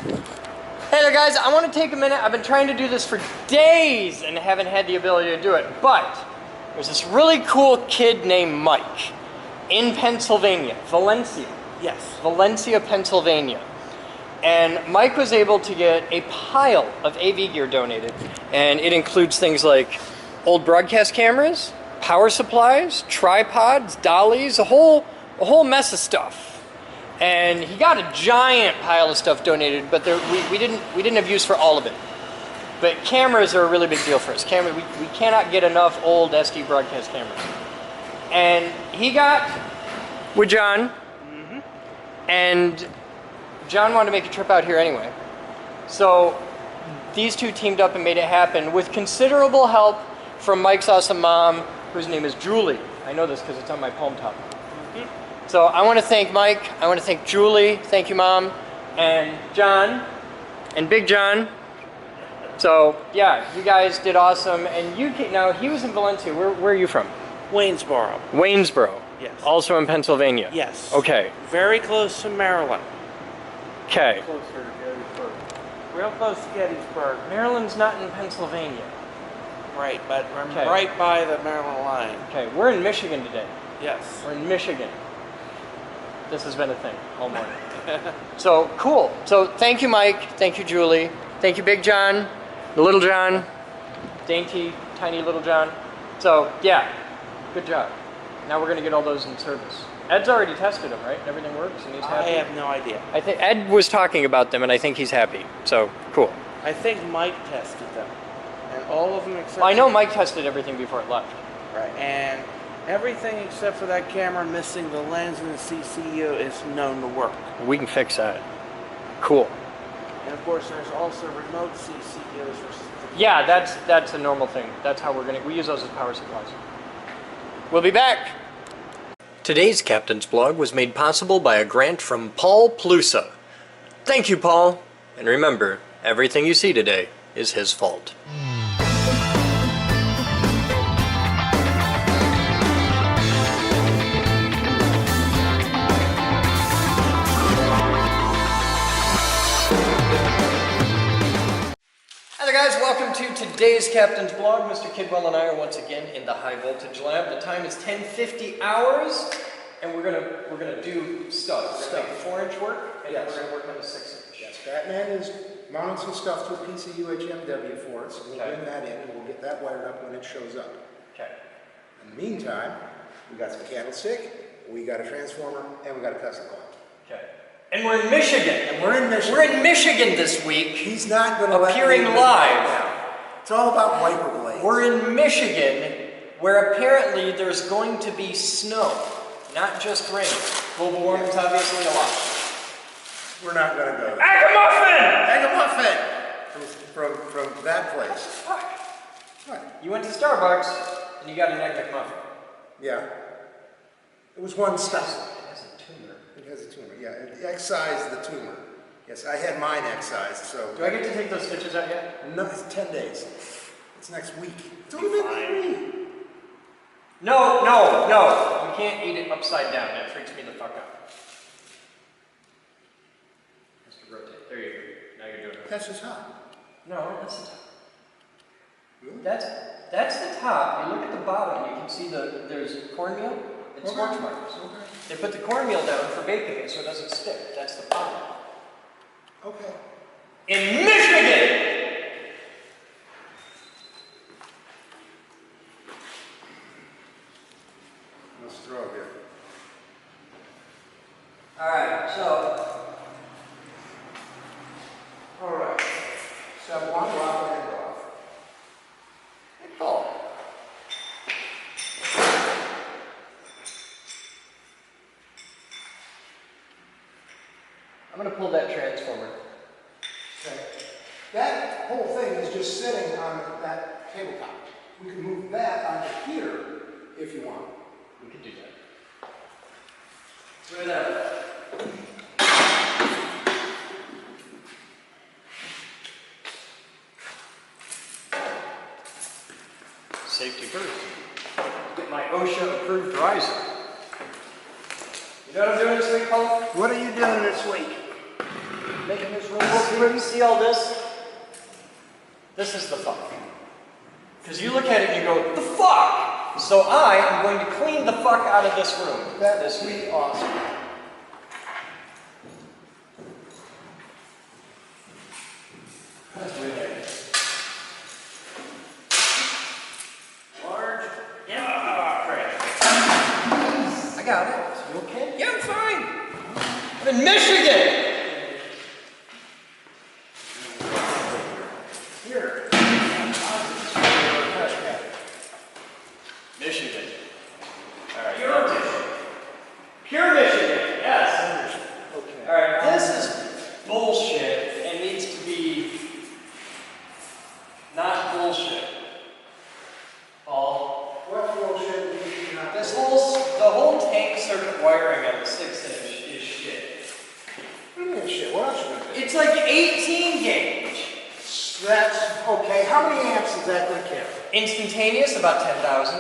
Hey there guys, I want to take a minute. I've been trying to do this for days and haven't had the ability to do it, but there's this really cool kid named Mike in Pennsylvania, Valencia. Yes. Valencia, Pennsylvania. And Mike was able to get a pile of AV gear donated, and it includes things like old broadcast cameras, power supplies, tripods, dollies, a whole mess of stuff. And he got a giant pile of stuff donated, but we didn't have use for all of it. But cameras are a really big deal for us. We cannot get enough old SD broadcast cameras. And he got with John, and John wanted to make a trip out here anyway. So these two teamed up and made it happen with considerable help from Mike's awesome mom, whose name is Julie. I know this because it's on my palm top. So I want to thank Mike, I want to thank Julie, thank you Mom, and John, and Big John. So yeah, you guys did awesome, and now he was in Valencia. Where are you from? Waynesboro. Waynesboro. Yes. Also in Pennsylvania. Yes. Okay. Very close to Maryland. Okay. Closer to Gettysburg. Real close to Gettysburg. Maryland's not in Pennsylvania. Right, but I'm right by the Maryland line. Okay, we're in Michigan today. Yes. We're in Michigan. This has been a thing all morning. So cool. So thank you, Mike. Thank you, Julie. Thank you, Big John, the Little John, dainty, tiny Little John. So yeah, good job. Now we're gonna get all those in service. Ed's already tested them, right? Everything works, and he's happy. I have no idea. I think Ed was talking about them, and I think he's happy. So cool. I think Mike tested them, and all of them except. Well, I know Mike tested everything before it left. Right, and everything except for that camera missing the lens and the CCU is known to work. We can fix that. Cool. And of course, there's also remote CCUs. Yeah, that's a normal thing. That's how we use those as power supplies. We'll be back. Today's Captain's Blog was made possible by a grant from Paul Plusa. Thank you, Paul. And remember, everything you see today is his fault. Guys, welcome to today's Captain's Blog. Mr. Kidwell and I are once again in the high voltage lab. The time is 10:50 hours, and we're gonna do stuff. We're gonna make 4-inch work, and then we're gonna work on the 6-inch. Yes, Batman is mounting some stuff to a piece of UHMW for us. We'll bring that in, and we'll get that wired up when it shows up. Okay. In the meantime, we got some candlestick, we got a transformer, and we got a custom coil. Okay. And we're in Michigan. We're in Michigan. We're in Michigan this week. He's not going to appearing live. It's all about wiper blades. We're in Michigan, where apparently there's going to be snow, not just rain. Global warming's obviously a lot. We're not going to go there. Egg-a-muffin! Egg-a-muffin! From that place. What? You went to Starbucks and you got an Egg McMuffin. Yeah. It was one stop. It has a tumor. It has a tumor, yeah. It excised the tumor. Yes, I had mine excised, so... Do I get to take those stitches out yet? No, it's 10 days. It's next week. It's only been 1 week. No. You can't eat it upside down. That freaks me the fuck out. Has to rotate. There you go. Now you're doing it. That's just hot. No, that's the top. Really? That's the top. You look at the bottom, you can see there's cornmeal and scorch marks. Okay. They put the cornmeal down for baking it so it doesn't stick. That's the bottom. Okay. In Michigan! Let's throw here. Alright, so. Alright. Step 1, lock the end off. Good call. I'm going to pull that transformer. Okay. That whole thing is just sitting on that tabletop. We can move that onto here if you want. We could do that. Right out. Safety first. Get my OSHA approved riser. You know what I'm doing this week, Paul? What are you doing this week? Making this room look see all this? This is the fuck. Because you look at it and you go, the fuck! So I am going to clean the fuck out of this room. That is really awesome. That's really nice. Large. Yeah. Great. I got it. You okay? Yeah, I'm fine. I'm in Michigan. Here. Michigan. All right. Pure Michigan. Pure Michigan. Yes. Okay. All right. This is bullshit and needs to be not bullshit. Paul. What bullshit? The whole tank circuit wiring on the 6-inch is shit. What do you mean shit? What else you gonna do? It's like 18 gauge. That's okay. How many amps is that gonna carry? Instantaneous, about 10,000.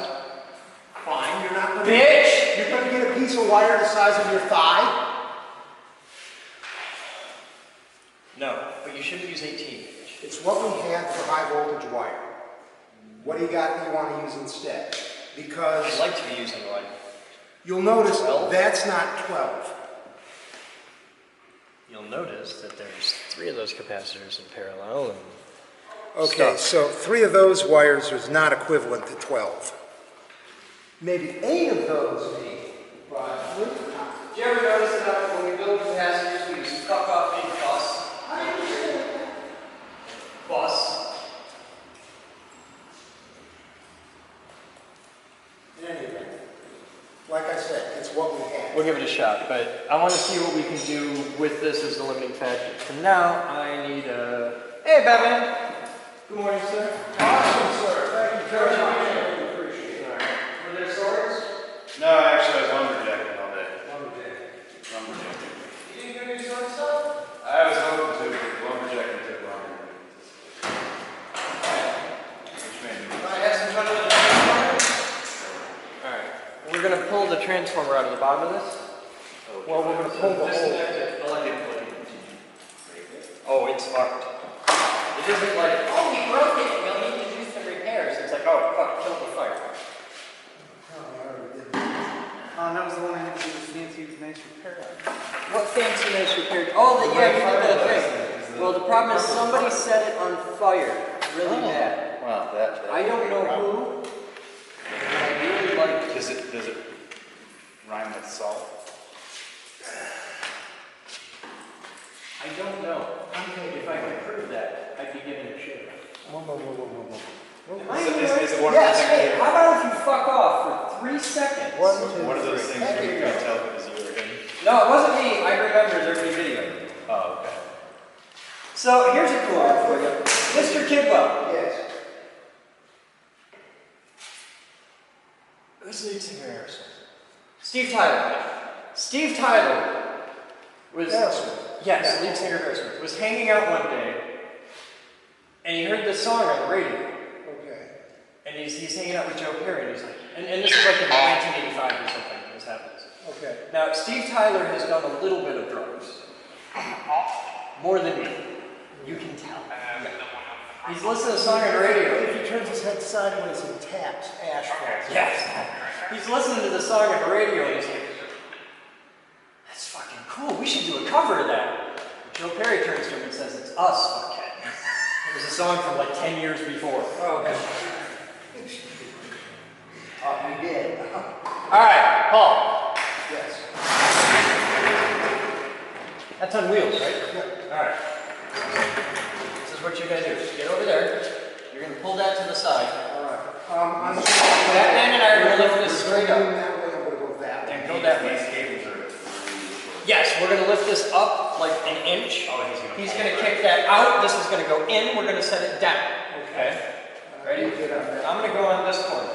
Fine. You're not gonna. Bitch! You're gonna get a piece of wire the size of your thigh. No, but you shouldn't use 18 gauge. It's what we had for high voltage wire. What do you got that you want to use instead? Because I'd like to be using one. you'll notice 12? that's not 12. You'll notice that there's 3 of those capacitors in parallel and Okay, stuff. so 3 of those wires is not equivalent to 12. Maybe 8 of those may, but Did you ever notice that when we build capacitors, we use fuck off big bus? Bus. in any event, like I said, it's what we had. We'll give it a shot, but I want to see what we can do with this as the limiting factor. For now, I need a... Hey, Batman! Good morning, sir. Awesome, sir. Thank you very much. I appreciate it. All right. Were there swords? No, actually, I was lumberjacking all day. Lumberjack. Lumberjacking. You didn't do any sword stuff? I was hoping to, but lumberjacking took longer. Which made me. Want to have some fun with the transformer? Alright. We're going to pull the transformer out of the bottom of this. Well, we're going to pull the whole. Oh, it's fucked. It isn't like, oh, we broke it, we'll need to do some repairs. It's like, oh, fuck, kill the fire. That was the one I had to do with Nancy's nice repair on. What fancy nice repair? Oh, yeah, you did that thing. Well, the problem is somebody set it on fire really bad. Wow, that. I don't know who, but I really like it. Does it rhyme with salt? I don't know. If I could prove that, I'd be giving a shit. Whoa. Am I in Is the it one of Yes, those hey, things? how about if you fuck off for 3 seconds? One, two, One of those three. things where you can tell it was you or him. No, it wasn't me. I remember there's a video. Oh, okay. So here's a cool one for you. Mr. Kidwell. Yes. Who's the lead singer of Aerosmith? Steve Tyler. Steve Tyler was... Aerosmith. Yes, lead singer of Aerosmith. Was hanging out one day, and he heard this song on the radio. Okay. And he's hanging out with Joe Perry, and he's like... And this is like in 1985 or something when this happens. Okay. Now, Steve Tyler has done a little bit of drugs. More than me. You can tell. He's listening to a song on the radio. If he turns his head sideways and taps asphalt. Yes. He's listening to the song on the radio and he's like, that's fucking cool. We should do a cover of that. Joe Perry turns to him and says, it's us, fuckhead. It was a song from like 10 years before. Oh, okay. We did. Alright, Paul. Yes. That's on wheels, right? Yep. Alright. This is what you're going to do. Get over there. You're going to pull that to the side. All right. Batman and I are going to lift this straight up. That way, I'm going to go that way. And go that way. These cables are. Yes, we're going to lift this up like an inch. Oh, He's going to kick that out. This is going to go in. We're going to set it down. Okay? Ready? I'm going to go on this corner.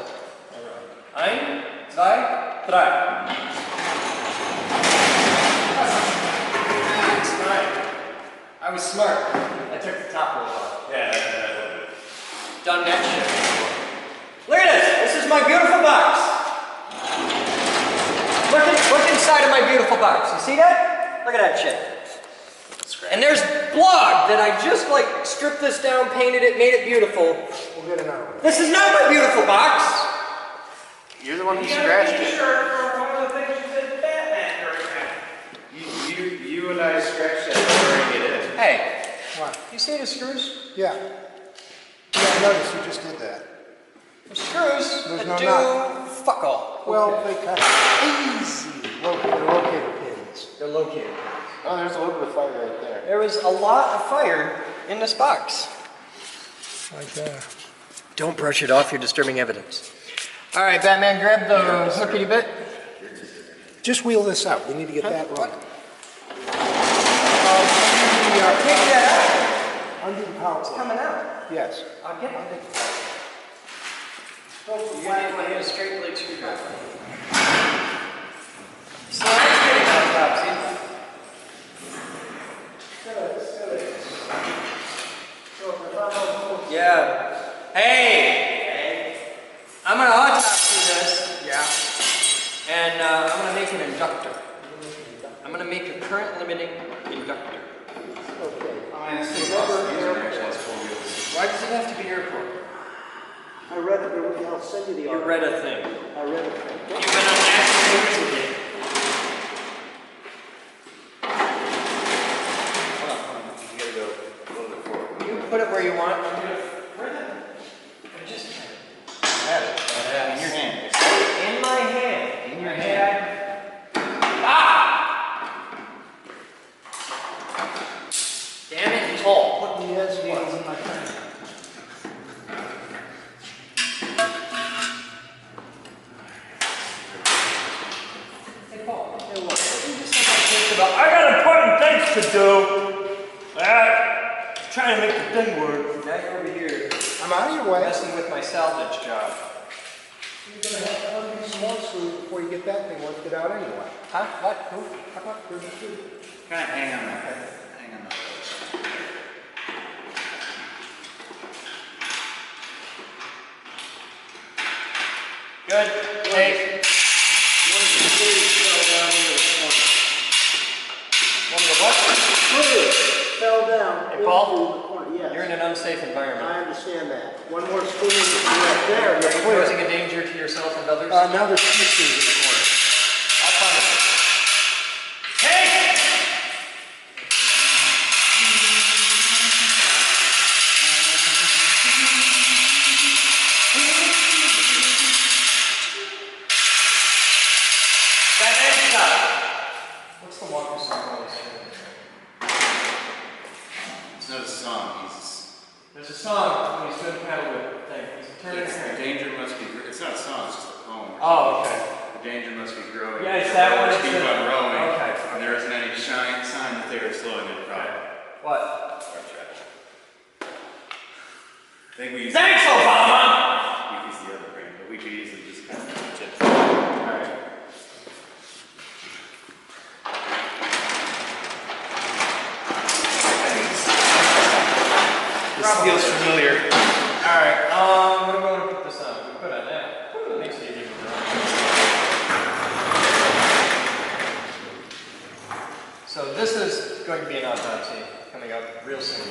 1, 2, 3. That's fine. I was smart. I took the top roll off. Yeah, Done that shit. Look at this. This is my beautiful box. Look inside of my beautiful box. You see that? Look at that shit. And there's blood that I just like stripped this down, painted it, made it beautiful. We'll get another one. This is not my beautiful box. You're the one who You got a scratched it. t-shirt for one of the things you said Batman during that. You and I scratched that during it. Hey, What? you see the screws? Yeah. Yeah, I noticed you just did that. The screws There's that no do nut. fuck all. Well, Okay. they cut easy. They're locator pins. They're located. Oh, there's a little bit of fire right there. There was a lot of fire in this box. Like that. Don't brush it off, you're disturbing evidence. All right, Batman, grab the hookity bit. Just wheel this out. We need to get that What? running. Take that Undo the power out. cord. Coming out. Yes. I'll get it. You need a straight blade screwdriver. So that's getting out, Topsy. Yeah. Hey! I'm gonna autopsy this. Yeah. And I'm gonna make an inductor. I'm gonna make a current limiting inductor. Why does it have to be airport? I read it. I'll send you the You read a thing. I read it. You've been on national news again. You gotta go a little bit forward. You put it where you want. I'm gonna. Where the? I just Have it. In your hand. in my hand. In your hand. Ah! Damn it, Paul. Put the edge needles in my pen. Hey, Paul. Hey, look. What you just said about this about, I got important things to do. Trying to make the thing work. Now you're over here I'm out of your way. messing with my salvage job. You're going to have to undo some more screws before you get that thing lifted out anyway. Huh? What? Who? How about screws? Kind of hang on that. Hang on that. Good. Hey. One of the screws fell down into the corner. One of the what? Screw fell down Hey, Paul? into the corner. Yes. You're in an unsafe environment. I understand that. One more screw right there. Are You're you clear. posing a danger to yourself and others? Now there's two screws in the corner. I'll find it. Hey! Batman, stop. What's the walker song always say? It's not a song. There's a song when he's doing paddle whip thing. He's turning his The hand. danger must be. It's not a song. It's just a poem. Oh, okay. The danger must be growing. Yeah, is that what Rowers it keep says? on rowing. Okay. And there isn't any sign that they are slowing it down. What? I think we use. Thanks, Obama! We use the other brand, but we could easily just kind of chip. Alright. This feels familiar. Alright, what am I going to put this on? We put on that. Ooh, makes it even better. So this is going to be an autopsy coming up real soon.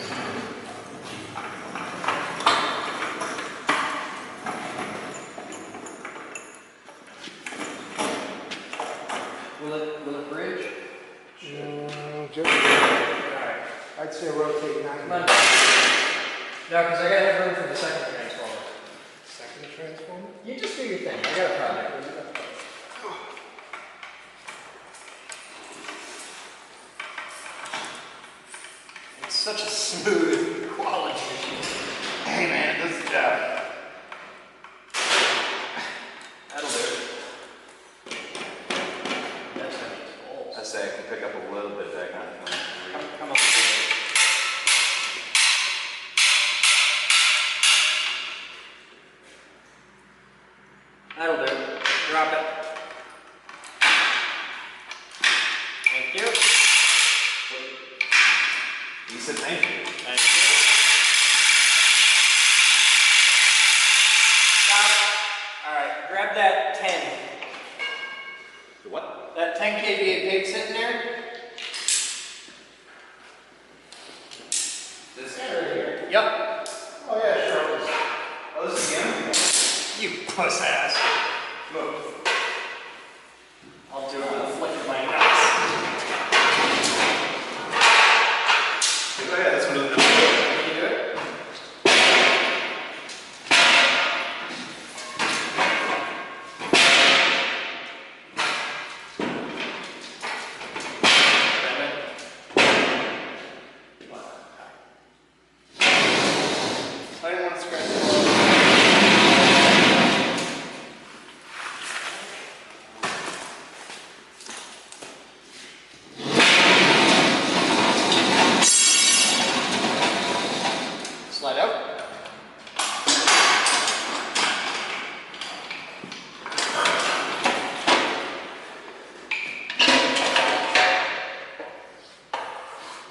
Will it bridge? Just, Alright. I'd say rotate 90. Come on. No, because I gotta have room for the second transformer. Second transformer? You just do your thing. I got a project. It's such a smooth quality. Hey man, this is job. That'll do it. That's how it's balls. I say I can pick up a little bit back on it. Come up with it. That'll do. Drop it. Thank you. You said thank you. Thank you. Stop. Alright, grab that 10. The what? That 10 kVA pig sitting there. This guy right here. Yep. Oh, yeah, sure. Oh, this is him? You puss ass. Move. I'll do it with a flick of my nuts. Oh yeah, that's one of the Can you do it? I didn't want to scratch it. Slide out.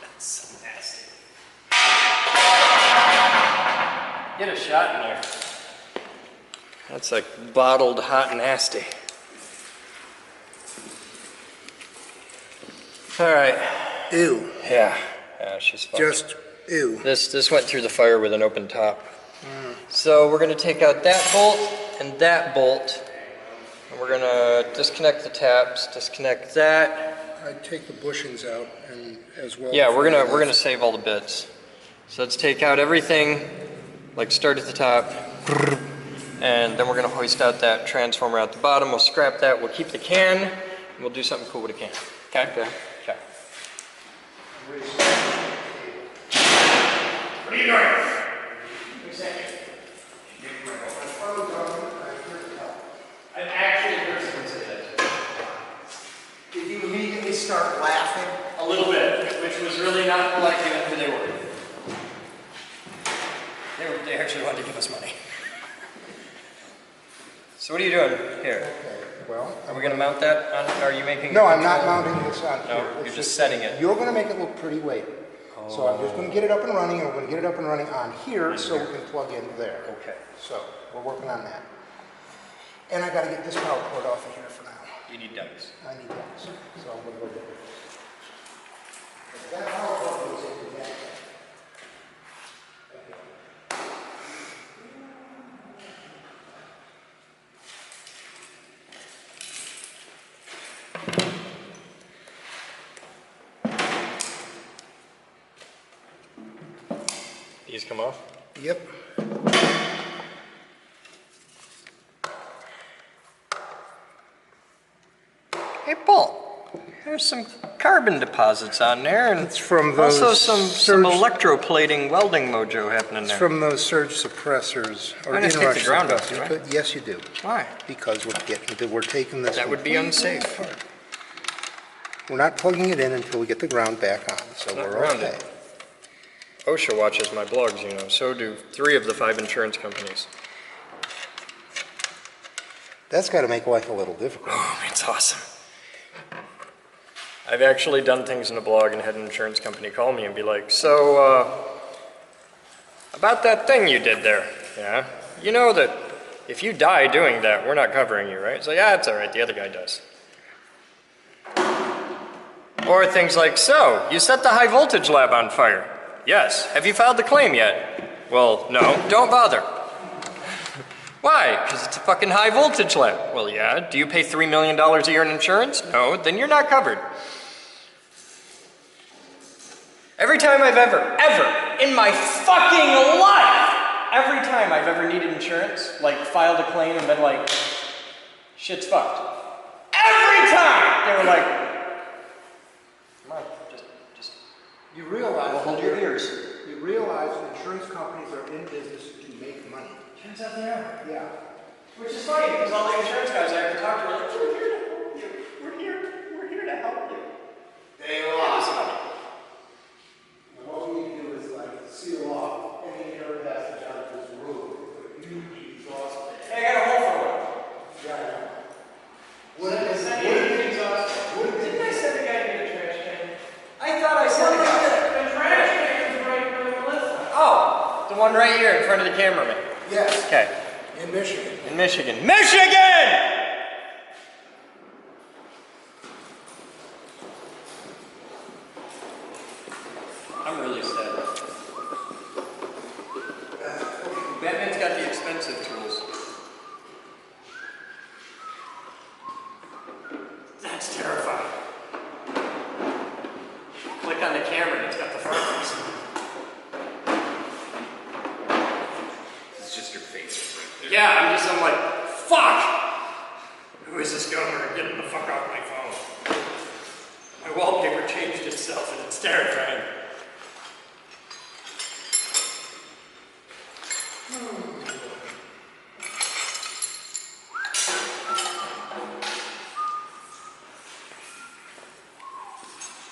That's so nasty. Get a shot in there. That's like bottled hot and nasty. All right. Ew. Yeah. Yeah, she's fucked. Just ew. This went through the fire with an open top. So we're going to take out that bolt and that bolt. And we're going to disconnect the taps, disconnect that. I'd take the bushings out and as well. Yeah, we're gonna save all the bits. So let's take out everything, like start at the top, and then we're gonna hoist out that transformer at the bottom. We'll scrap that. We'll keep the can, and we'll do something cool with the can. Okay. Okay. Okay. What are you doing? I actually heard someone say that. Did you immediately start laughing? A little bit, which was really not polite given who they were. They actually wanted to give us money. So what are you doing here? Okay, well. Are we going to mount that on, are you making No, it I'm not control? mounting this on No, here. you're It's just setting it. You're going to make it look pretty later. So I'm just going to get it up and running, and we're going to get it up and running on here so we can plug in there. Okay. So we're working on that. And I got to get this power cord off of here for now. You need ducks. I need that. So I'm going to go get it. That power cord goes into that. These come off? Yep. Hey, Paul, there's some carbon deposits on there, and It's from also those some surge- electroplating welding mojo happening It's there. from those surge suppressors. Or I'm gonna take inrush the ground off, suppressors. do I? But yes, you do. Why? Because we're taking this. That would be completely unsafe. apart. We're not plugging it in until we get the ground back on, so Not we're grounded. okay. OSHA watches my blogs, you know, so do 3 of the 5 insurance companies. That's got to make life a little difficult. Oh, it's awesome. I've actually done things in a blog and had an insurance company call me and be like, so, about that thing you did there, yeah? You know that if you die doing that, we're not covering you, right? It's like, it's all right, the other guy does. Or things like, so, you set the high voltage lab on fire. Yes. Have you filed the claim yet? Well, no. Don't bother. Why? Because it's a fucking high voltage lab. Well, yeah. Do you pay $3 million a year in insurance? No. Then you're not covered. Every time I've ever in my fucking life, every time I've ever needed insurance, like filed a claim and been like, shit's fucked. Every time! They were like, come on, just You realize, hold your ears. You realize insurance companies are in business to make money. Turns out they are. Yeah. Which is funny, because all the insurance guys I ever talked to were like, we're here to help you. We're here to help you. They lost. And what we need to do is like seal off any air passage out of this room. Huge exhaust. Hey, I got a hole for one. Yeah, I know. Didn't I send a guy to get a trash can? I thought I sent a guy. The trash can is right where Melissa. Oh, the one right here in front of the cameraman. Yes, Okay, in Michigan. in Michigan. Michigan! I'm really sad. Yeah, I'm like, fuck! Who is this governor? Get him the fuck off my phone. My wallpaper changed itself and it's terrifying.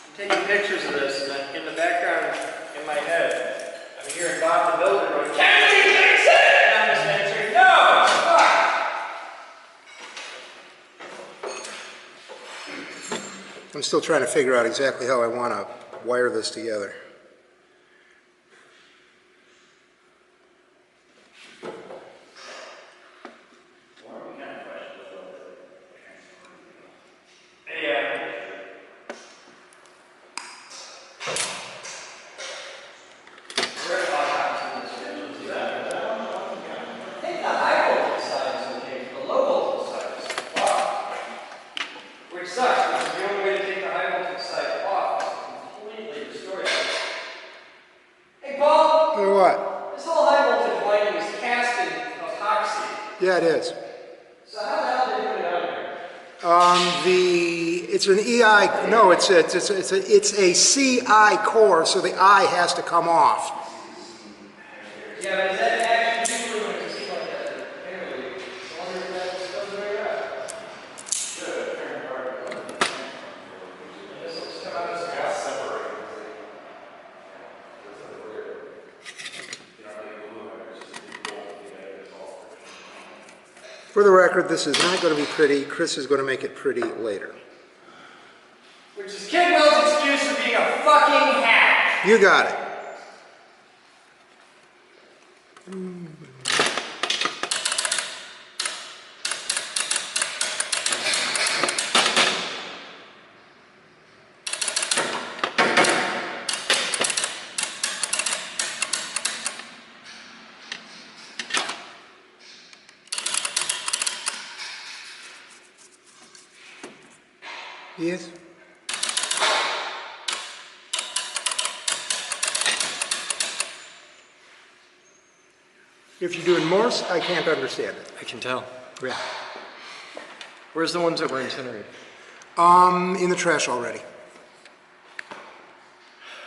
I'm taking pictures of this, and then in the background, in my head, I'm hearing Bob the Builder going, "Can we fix it?" And I'm just answering, "No, fuck." I'm still trying to figure out exactly how I want to wire this together. Yeah, it is. So how the hell did they put it on here? It's an EI. No, it's a CI core, so the I has to come off. Yeah, but is that actually usually when it's like that? Apparently, I wonder if that's the way around. This looks come out as For the record, this is not going to be pretty. Chris is going to make it pretty later. which is Kidwell's excuse for being a fucking hack. You got it. Yes. If you're doing Morse, I can't understand it. I can tell. Yeah. Where's the ones that were incinerated? In the trash already.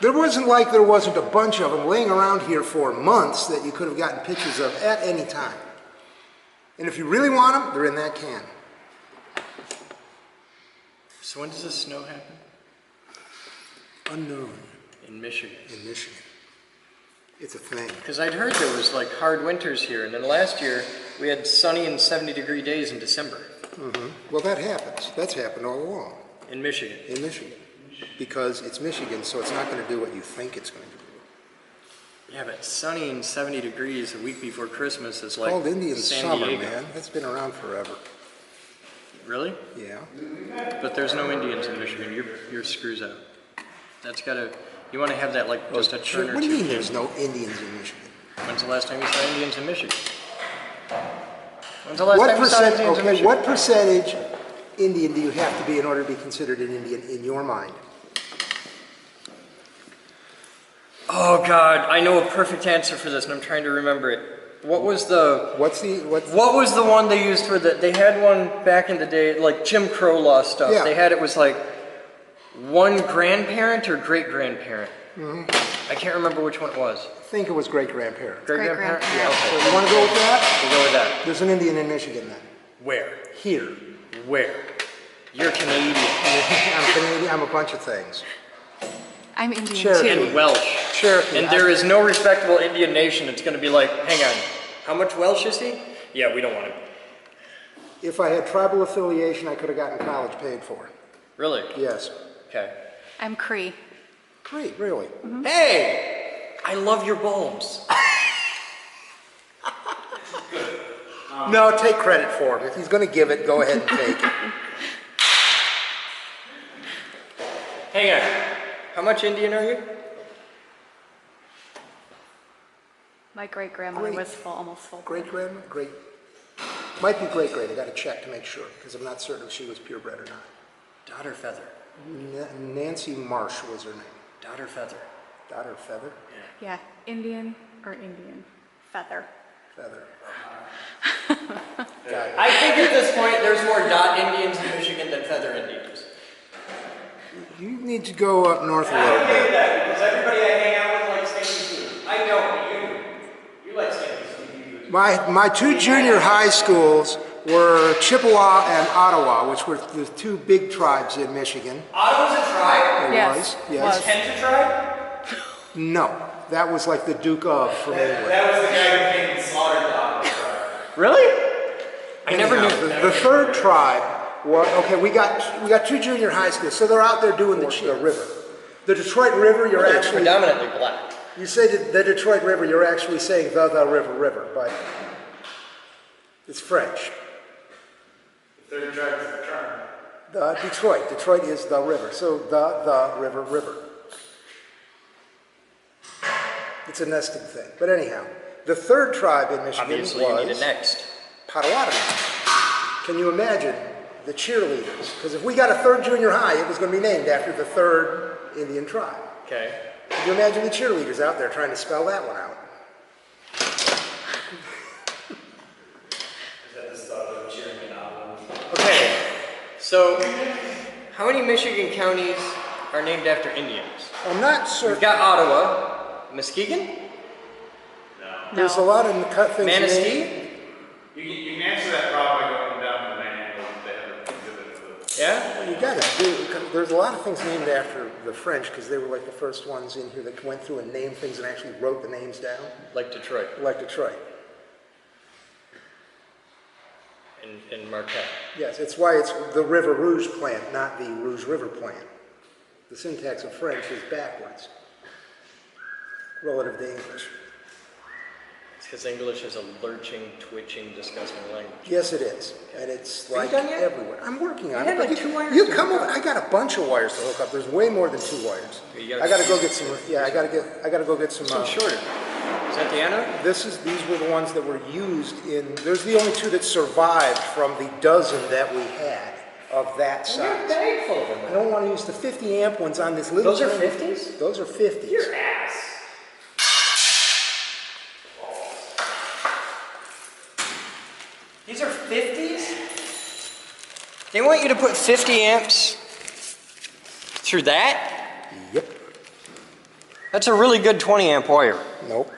There wasn't like there wasn't a bunch of them laying around here for months that you could have gotten pictures of at any time. And if you really want them, they're in that can. So when does the snow happen? Unknown. In Michigan. In Michigan. It's a thing. Because I'd heard there was like hard winters here, and then last year we had sunny and 70-degree days in December. Mm-hmm. Well, that happens. That's happened all along. In Michigan. In Michigan. Because it's Michigan, so it's not going to do what you think it's going to do. Yeah, but sunny and 70 degrees a week before Christmas is like Called Indian San summer, Diego. man. That's been around forever. Really? Yeah. But there's no Indians in Michigan. Your screws out. That's gotta. You want to have that like just a turn or What do you two. mean there's no Indians in Michigan? When's the last time you saw Indians in Michigan? When's the last What time you saw percent? Indians in Okay, Michigan? what percentage Indian do you have to be in order to be considered an Indian in your mind? Oh God, I know a perfect answer for this, and I'm trying to remember it. What was the? What's What was the one they used for the? They had one back in the day, like Jim Crow law stuff. Yeah. They had it was like one grandparent or great grandparent. I can't remember which one it was. I think it was great grandparent. Great grandparent. Yeah. Okay. So you want to go with that? We'll go with that. There's an Indian in Michigan then. Where? Here. Where? You're Canadian. I'm Canadian. I'm a bunch of things. I'm Indian Cherokee. too. And Welsh. Cherokee. And there is no respectable Indian nation that's going to be like, hang on, how much Welsh is he? Yeah, we don't want him. If I had tribal affiliation, I could have gotten college paid for. Really? Yes. Okay. I'm Cree. Great, really. Hey! I love your bulbs. No, take credit for it. If he's going to give it, go ahead and take it. Hang on. How much Indian are you? My great grandmother Great. was almost full. Great grandma? Great. Might be great great. I got to check to make sure because I'm not certain if she was purebred or not. Daughter Feather. Nancy Marsh was her name. Daughter Feather. Daughter Feather? Yeah, Indian or Indian. Feather. Feather. I think at this point there's more dot Indians in Michigan than feather Indians. You need to go up north a I little don't get bit. that because everybody I hang out with likes stinky food. I don't, but you do. You like stinky food. My two junior high schools were Chippewa and Ottawa, which were the two big tribes in Michigan. Ottawa's a tribe? It Yes, was, yes. was. Kent's a tribe? No, that was like the Duke of from England. That was the guy who came and slaughtered the Ottawa tribe. Really? I never Anyhow, knew. The third tribe was, okay, we got two junior high schools, so they're out there doing the river. The Detroit River, you're They're actually, predominantly black. you say the Detroit River, you're actually saying the river, but it's French. The third tribe is the tribe. Detroit is the river, so the river. It's a nesting thing, but anyhow, the third tribe in Michigan Obviously, you need was it next. Potawatomi. Can you imagine the cheerleaders? Because if we got a third junior high, it was going to be named after the third Indian tribe. Okay. Can you imagine the cheerleaders out there trying to spell that one out? Okay. So, how many Michigan counties are named after Indians? I'm not We've certain. got Ottawa, Muskegon, There's a lot of things. Manistee. You can answer that problem by going down to the manual. They have an exhibit of the Yeah. You got to do. There's a lot of things named after the French because they were like the first ones in here that went through and named things and actually wrote the names down, Like Detroit like Detroit. and Marquette. Yes, it's why it's the River Rouge plant, not the Rouge River plant. The syntax of French is backwards relative to English. It's because English is a lurching, twitching, disgusting language. Yes, it is, and it's Are you like done yet? everywhere. I'm working on You it. had but like 2 wires You to come hook over. I got a bunch of wires to hook up. There's way more than 2 wires. You gotta I got to go go get some. Yeah, I got to go get some. Some shorter. Is that the anode? These were the ones that were used in. There's the only 2 that survived from the dozen that we had of that You got a size. bag full of I them. don't want to use the 50 amp ones on this little. Those are tiny- 50s? Those are 50s. Your ass. These are 50s? They want you to put 50 amps through that? Yep. That's a really good 20 amp wire. Nope.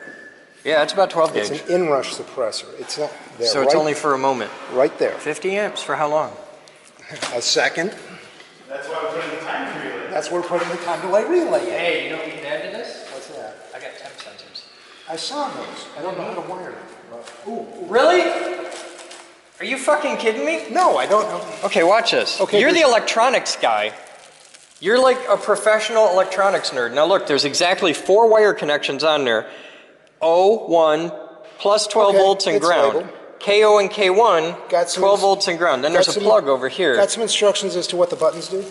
Yeah, it's about 12 It's gauge. an inrush suppressor. It's not there. So it's right, only for a moment. right there. 50 amps for how long? A second. That's why we're putting the time to relay. That's where we're putting the time delay relay in. Hey, you know what we can add to this? What's that? I got temp sensors. I saw those. I don't know how to wire them. Ooh. Really? Are you fucking kidding me? No, I don't know. Okay, watch this. Okay, You're but- the electronics guy. You're like a professional electronics nerd. Now look, there's exactly 4 wire connections on there. O1 plus 12 Okay, volts and it's ground. labeled. KO and K1, Got some 12 volts and ground. Then there's a plug over here. Got some instructions as to what the buttons do?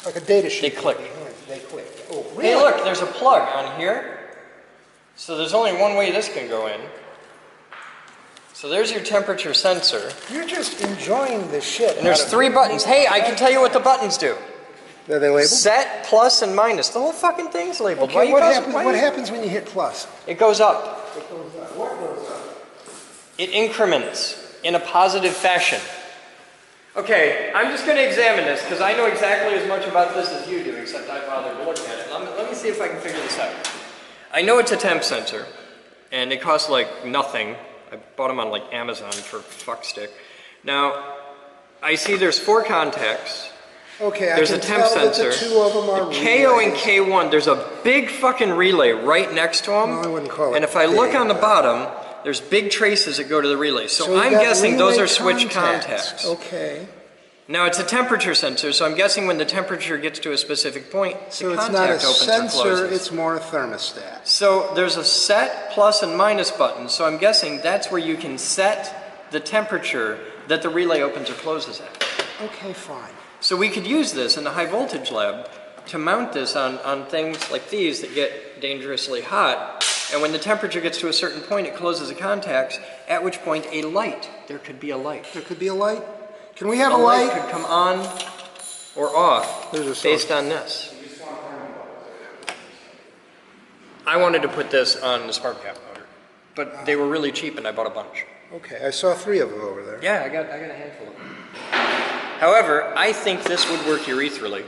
Like a data sheet. They click. They click. Oh, really? Hey look, there's a plug on here. So there's only one way this can go in. So there's your temperature sensor. You're just enjoying the shit. And there's out of 3 it. buttons. Hey, I can tell you what the buttons do. Are they labeled? Set, plus, and minus. The whole fucking thing's labeled. Why Okay, you what guys- happens, why what you- happens when you hit plus? It goes up. It goes up. What goes up? It increments in a positive fashion. Okay, I'm just going to examine this because I know exactly as much about this as you do, except I bothered to look at it. Let me see if I can figure this out. I know it's a temp sensor, and it costs like nothing. I bought them on like Amazon for fuck's stick. Now, I see there's 4 contacts. Okay, There's I a can temp tell that sensor. the 2 of them are The KO and relays. K1, there's a big fucking relay right next to them. Well, I wouldn't call it And if I look big, on the but- bottom, there's big traces that go to the relay. So you've I'm got guessing those relay are switch contacts. Okay. Now it's a temperature sensor, so I'm guessing when the temperature gets to a specific point, So the it's contact not a opens or sensor, closes. it's more a thermostat. So there's a set, plus, and minus button. So I'm guessing that's where you can set the temperature that the relay opens or closes at. Okay, fine. So we could use this in the high voltage lab to mount this on things like these that get dangerously hot. And when the temperature gets to a certain point, it closes the contacts, at which point a light, there could be a light. There could be a light. Can we have a A light light? could come on or off There's a source. based on this. I wanted to put this on the smart cap motor, but they were really cheap and I bought a bunch. Okay, I saw 3 of them over there. Yeah, I got a handful of them. However, I think this would work urethhrally,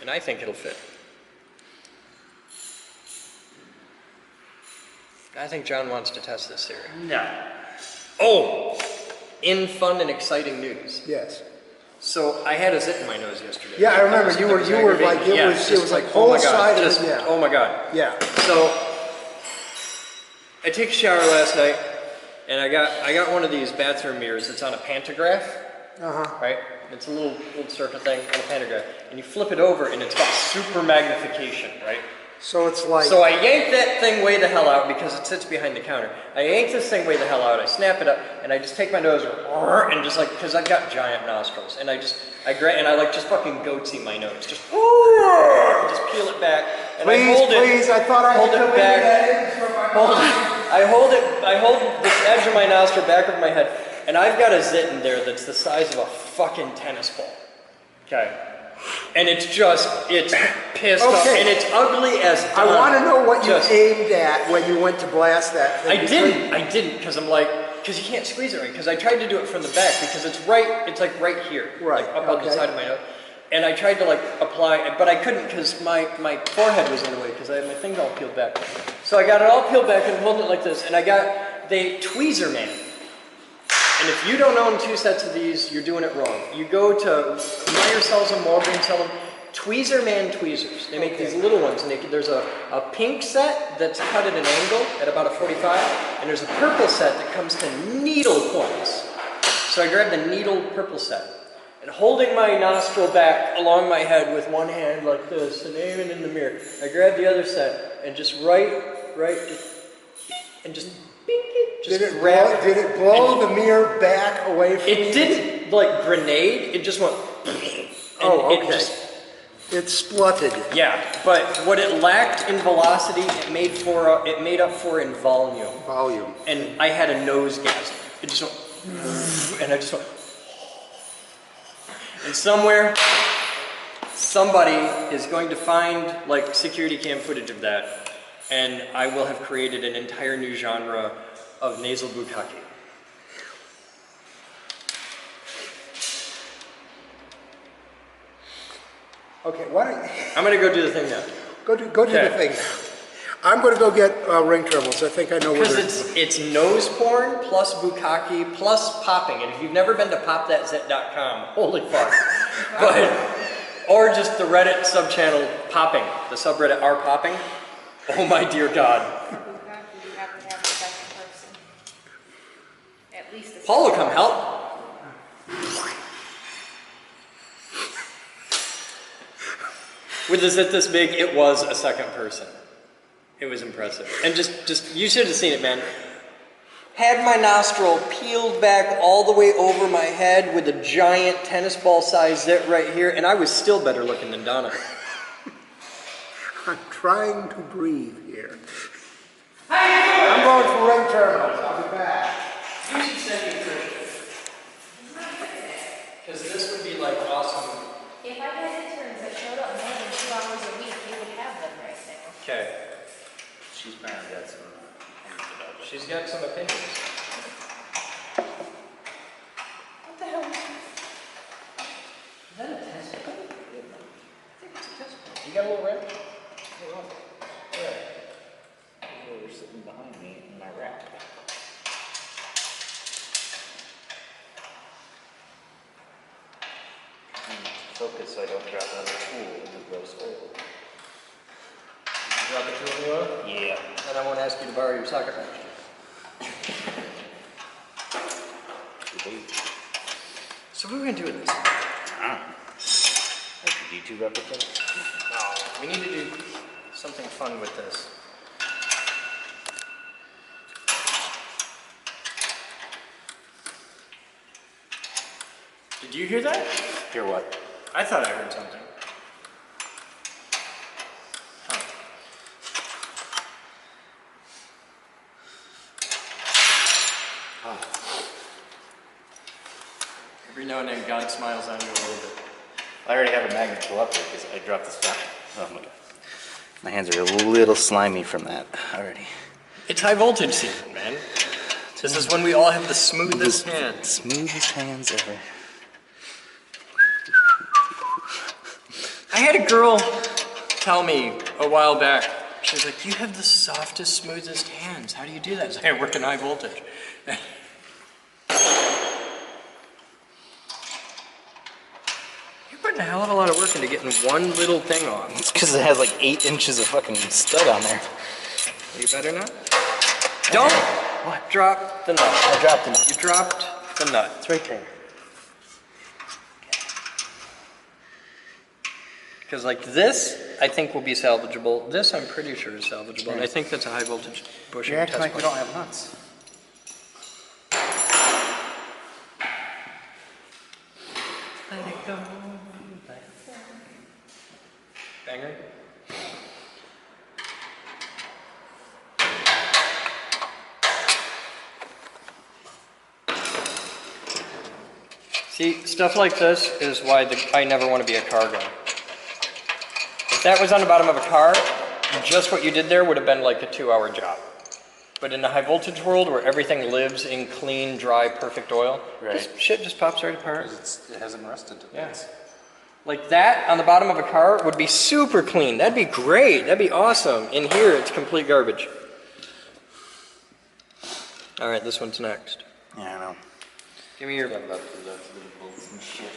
and I think it'll fit. I think John wants to test this theory. No. Oh, in fun and exciting news. Yes. So I had a zit in my nose yesterday. Yeah, I remember you were like, it was like whole side of it, yeah. Oh my God. Yeah. So I took a shower last night, and I got one of these bathroom mirrors that's on a pantograph. Right? It's a little circle thing on a pantograph, and you flip it over, and it's got super magnification, right? So it's like... So I yank that thing way the hell out because it sits behind the counter. I yank this thing way the hell out, I snap it up, and I just take my nose and just like, because I've got giant nostrils, and I like just fucking goatsy my nose, just peel it back, and I hold it. Please, I thought I hold had it back. I hold this edge of my nostril back of my head, and I've got a zit in there that's the size of a fucking tennis ball. Okay. And it's pissed off, and it's ugly as I want to know what you aimed at when you went to blast that thing. I didn't, because because you can't squeeze it right, because I tried to do it from the back, because it's like right here, right, like up on the side of my nose, and I tried to like apply, but I couldn't, because my forehead was in the way, because I had my thing all peeled back. So I got it all peeled back and holding it like this, and I got the Tweezer Man. And if you don't own 2 sets of these, you're doing it wrong. You go to Meyer sells them, Walgreens sell them. Tweezer Man tweezers. They make these little ones, and there's a pink set that's cut at an angle at about a 45, and there's a purple set that comes to needle points. So I grabbed the needle purple set, and holding my nostril back along my head with one hand like this, and aiming in the mirror, I grabbed the other set and just did it blow the mirror back away from you? It didn't like grenade. It just went. Oh, okay. It spluttered. Yeah, but what it lacked in velocity, it made up for in volume. Volume. And I had a nose gasp. It just went, and I just went. And somebody is going to find like security cam footage of that, and I will have created an entire new genre of nasal bukkake. Okay, why don't you... I'm gonna go do the thing now. Go do the thing now. I'm going to go get ring terminals. I think I know where they're... Because it's nose porn plus bukkake plus popping. And if you've never been to popthatzit.com, holy fuck. Or just the Reddit sub-channel popping, the subreddit r popping. Oh my dear God. You have to have a second person. At least a Paul will come help. With a zit this big, it was a second person. It was impressive. And just you should have seen it, man. Had my nostril peeled back all the way over my head with a giant tennis ball size zit right here, and I was still better looking than Donna. I'm trying to breathe here. I'm going for ring terminals. I'll be back. You should send me Christian. Because this would be like awesome. If I had interns that showed up more than 2 hours a week, you would have them right now. Okay. She's apparently got some. She's got some opinions. What the hell? Is that a test? I think it's a test. You got a little wrench? They're sitting behind me in my rack. Focus so I don't drop another tool in the gross oil. Drop it to a oil? Yeah. Then I won't ask you to borrow your socket wrench. So what are we gonna do with this? Like the YouTube replica? No, we need to do something fun with this. Did you hear that? Hear what? I thought I heard something. Huh. Every now and then God smiles on you a little bit. I already have a magnet go up there because I dropped this down. Oh my god. My hands are a little slimy from that already. It's high voltage season, man. This is when we all have the smoothest hands. Smoothest hands ever. I had a girl tell me a while back, she was like, you have the softest, smoothest hands. How do you do that? I was like, I work in high voltage. You're putting a hell of a lot of work into getting one little thing on. It's because it has like 8 inches of fucking stud on there. You better not. Don't drop the nut. I dropped the nut. You dropped the nut. It's right there. Because like this, I think will be salvageable. This, I'm pretty sure is salvageable. And I think that's a high voltage bushing You're acting test like we point. don't have nuts. Let it go. Banger. See, stuff like this is why I never want to be a car guy. If that was on the bottom of a car, just what you did there would have been like a 2-hour job. But in the high voltage world where everything lives in clean, dry, perfect oil, this shit just pops right apart. It hasn't rusted. Yeah. Like that on the bottom of a car would be super clean. That'd be great. That'd be awesome. In here, it's complete garbage. All right, this one's next. Yeah, I know. Give me your... Yeah, bolts and shit.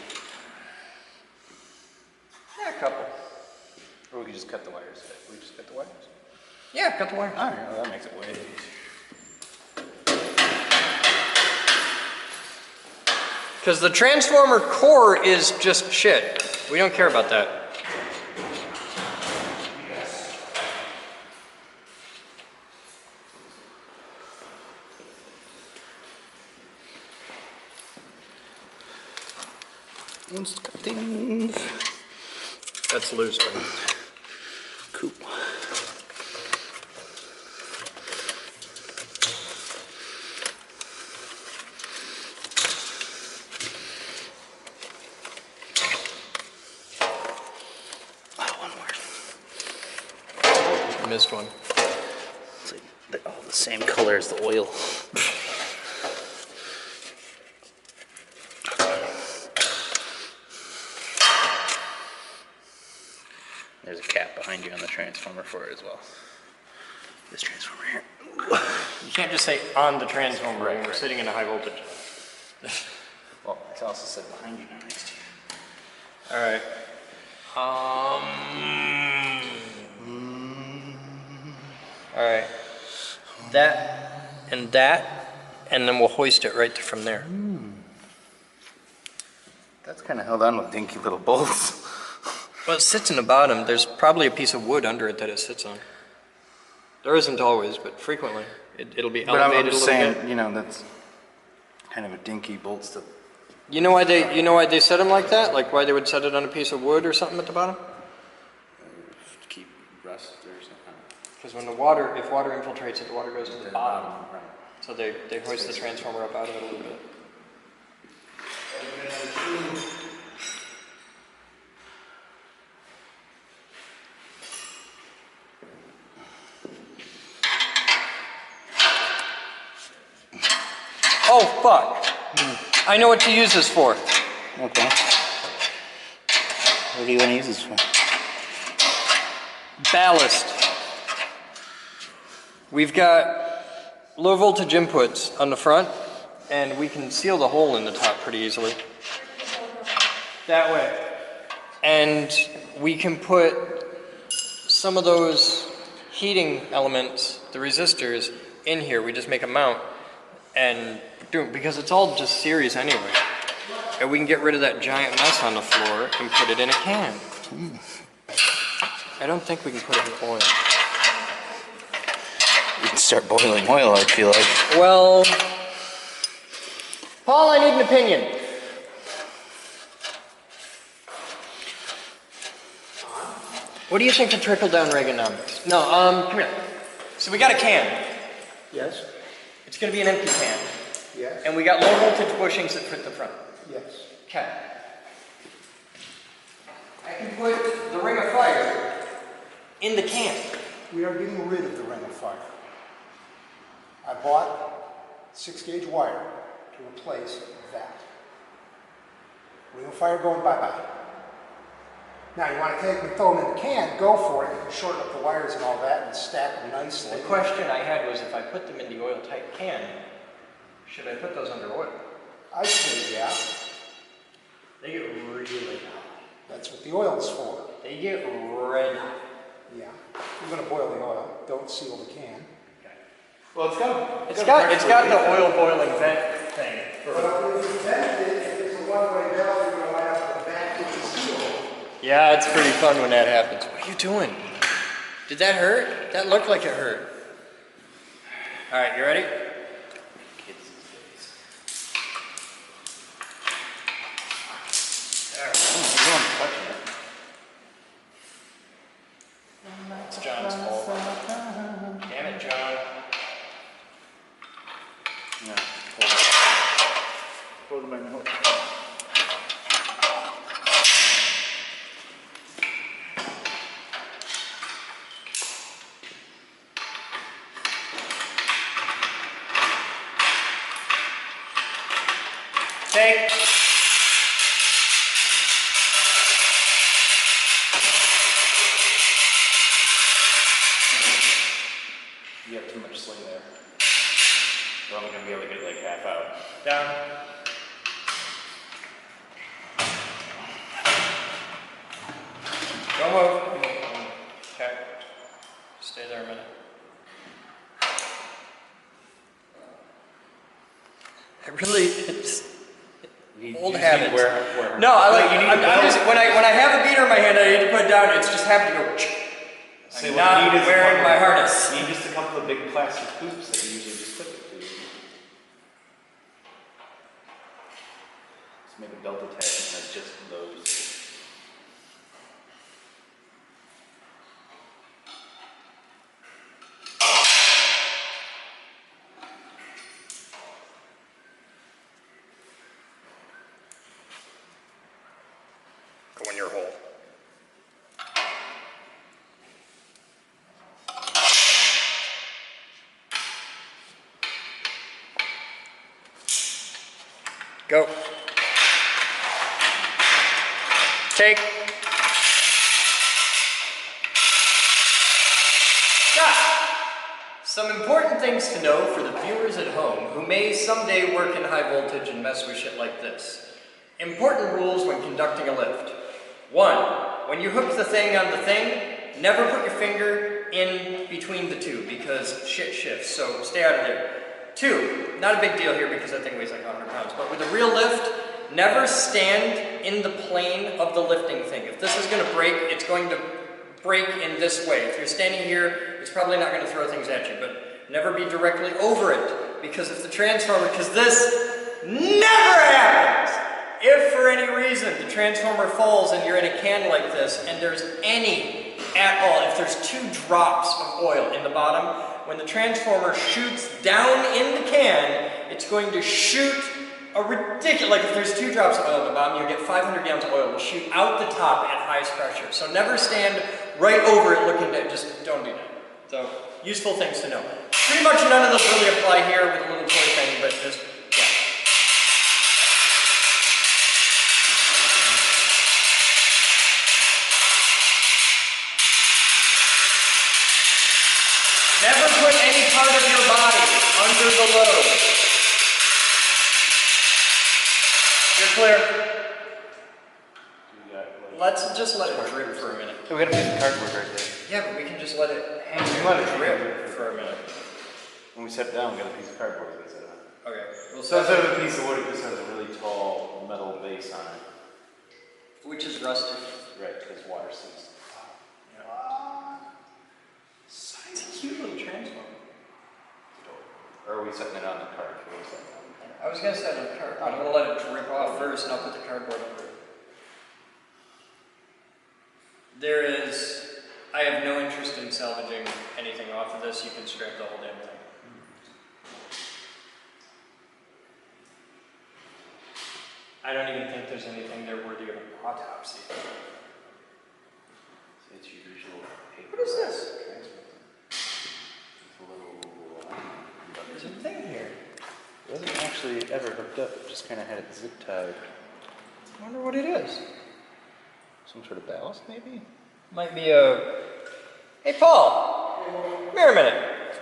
Yeah, a couple. Or we could just cut the wires. We just cut the wires. Yeah, cut the wire. All right, well, that makes it way easier. Because the transformer core is just shit. We don't care about that. That's loose. Cool. Missed one. It's like they're all the same color as the oil. There's a cap behind you on the transformer for it as well. This transformer here. You can't just say on the transformer when we're sitting in a high voltage. Well, I also said behind you, not next to you. All right. All right. That, and then we'll hoist it right from there. That's kind of held on with dinky little bolts. Well, it sits in the bottom. There's probably a piece of wood under it that it sits on. There isn't always, but frequently. It'll be But elevated I'm just a little saying, bit. you know, that's kind of a dinky bolt stuff. You know why they set them like that? Like why they would set it on a piece of wood or something at the bottom? To keep rust or something. Because when if water infiltrates it, the water goes to the bottom. Right. So they hoist the transformer up out of it a little bit. Oh, fuck. I know what to use this for. Okay. What do you want to use this for? Ballast. We've got low voltage inputs on the front, and we can seal the hole in the top pretty easily. That way. And we can put some of those heating elements, the resistors, in here. We just make a mount and do it because it's all just series anyway. And we can get rid of that giant mess on the floor and put it in a can. I don't think we can put it in oil. You can start boiling oil, I feel like. Well, Paul, I need an opinion. What do you think of trickle-down Reaganomics? No, come here. So we got a can. Yes, It's going to be an empty can. yes, And we got low voltage bushings that fit the front. yes. Okay. I can put the ring of fire in the can. We are getting rid of the ring of fire. I bought 6-gauge wire to replace that. Ring of fire going bye-bye. Now you want to take them and throw them in the can, go for it. You can shorten up the wires and all that and stack them nicely. The question I had was if I put them in the oil-tight can, should I put those under oil? I'd say yeah. They get really hot. That's what the oil's for. They get red hot. Yeah. You're going to boil the oil. Don't seal the can. Well, it's It's got the oil boiling vent thing. But if you vent it, if it's a one-way valve, you're going to have to vacuum the seal. Yeah, it's pretty fun when that happens. What are you doing? Did that hurt? That looked like it hurt. All right, you ready? It's John's fault. Damn it, John. No, hold my nose. Take. You have too much sling there. We're only going to be able to get like half out. Down. Don't move. Okay. Stay there a minute. It's old habits. No, I like. I'm just when I have a beater in my hand, I need to put it down. It's just having to go. I'm not wearing my harness. You need just a couple of big plastic hoops that you usually just clip it to. Just make a belt attachment that's just those. Go in your hole. Go. Take. Some important things to know for the viewers at home who may someday work in high voltage and mess with shit like this. Important rules when conducting a lift. 1. When you hook the thing on the thing, never put your finger in between the two because shit shifts, so stay out of there. 2. Not a big deal here because that thing weighs like 100 pounds, but with a real lift, never stand in the plane of the lifting thing. If this is going to break, it's going to break in this way. If you're standing here, it's probably not going to throw things at you, but never be directly over it because if the transformer, because this never happens! If for any reason the transformer falls and you're in a can like this and there's any at all, if there's 2 drops of oil in the bottom, when the transformer shoots down in the can, it's going to shoot a ridiculous, like if there's 2 drops of oil in the bottom, you get 500 gallons of oil will shoot out the top at highest pressure. So never stand right over it looking at, just don't do that. So, useful things to know. Pretty much none of those really apply here with a little toy thing, but just, yeah. Never put any part of your body under the load. You're clear. Let's just let it drip for a minute. We got a piece of cardboard right there. Yeah, but we can just let it hang You there let and it drip for a minute. When we set it down, we got a piece of cardboard we set on. Okay. We'll So set instead of a piece of wood, it just has a really tall metal base on it. which is rusted. Right, because water seeps. It's a cute little transformer. Or are we setting it on the cart? What are we setting it on the cart? I was going to set it on the card. I'm going to let it drip off first and I'll put the cardboard over it. I have no interest in salvaging anything off of this. You can scrap the whole damn thing. I don't even think there's anything there worthy of an autopsy. It's your usual paper. What is this? It's a little. There's a thing here. ever hooked up. It just kind of had it zip tied. I wonder what it is. Some sort of ballast, maybe? Might be a... Hey, Paul! Come here a minute.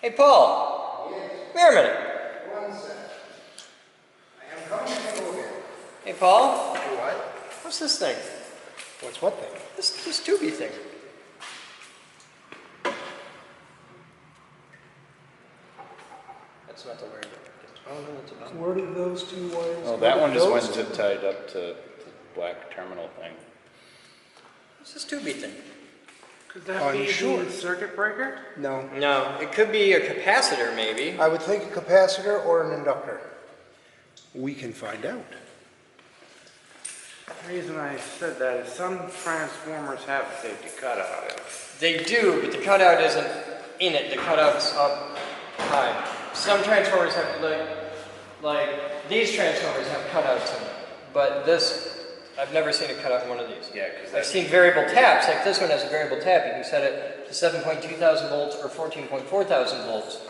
Hey, Paul! Come here a minute. I am coming to take a look at it. Hey, Paul? Do what? What's this thing? What's what thing? This tubey thing. That's not the word. Oh, no, that's about. Where did those two wires? Oh, that one just went zip tied up to the black terminal thing. What's this tubey thing? Could that be Unsure. the circuit breaker? No. No, it could be a capacitor, maybe. I would think a capacitor or an inductor. We can find out. The reason I said that is some transformers have a safety cutout in it. They do, but the cutout isn't in it. The cutout's up high. Some transformers have, like these transformers have cutouts in it. But this, I've never seen a cutout in one of these. Yeah, because I've seen variable taps, like this one has a variable tap. You can set it to 7.2 thousand volts or 14.4 thousand volts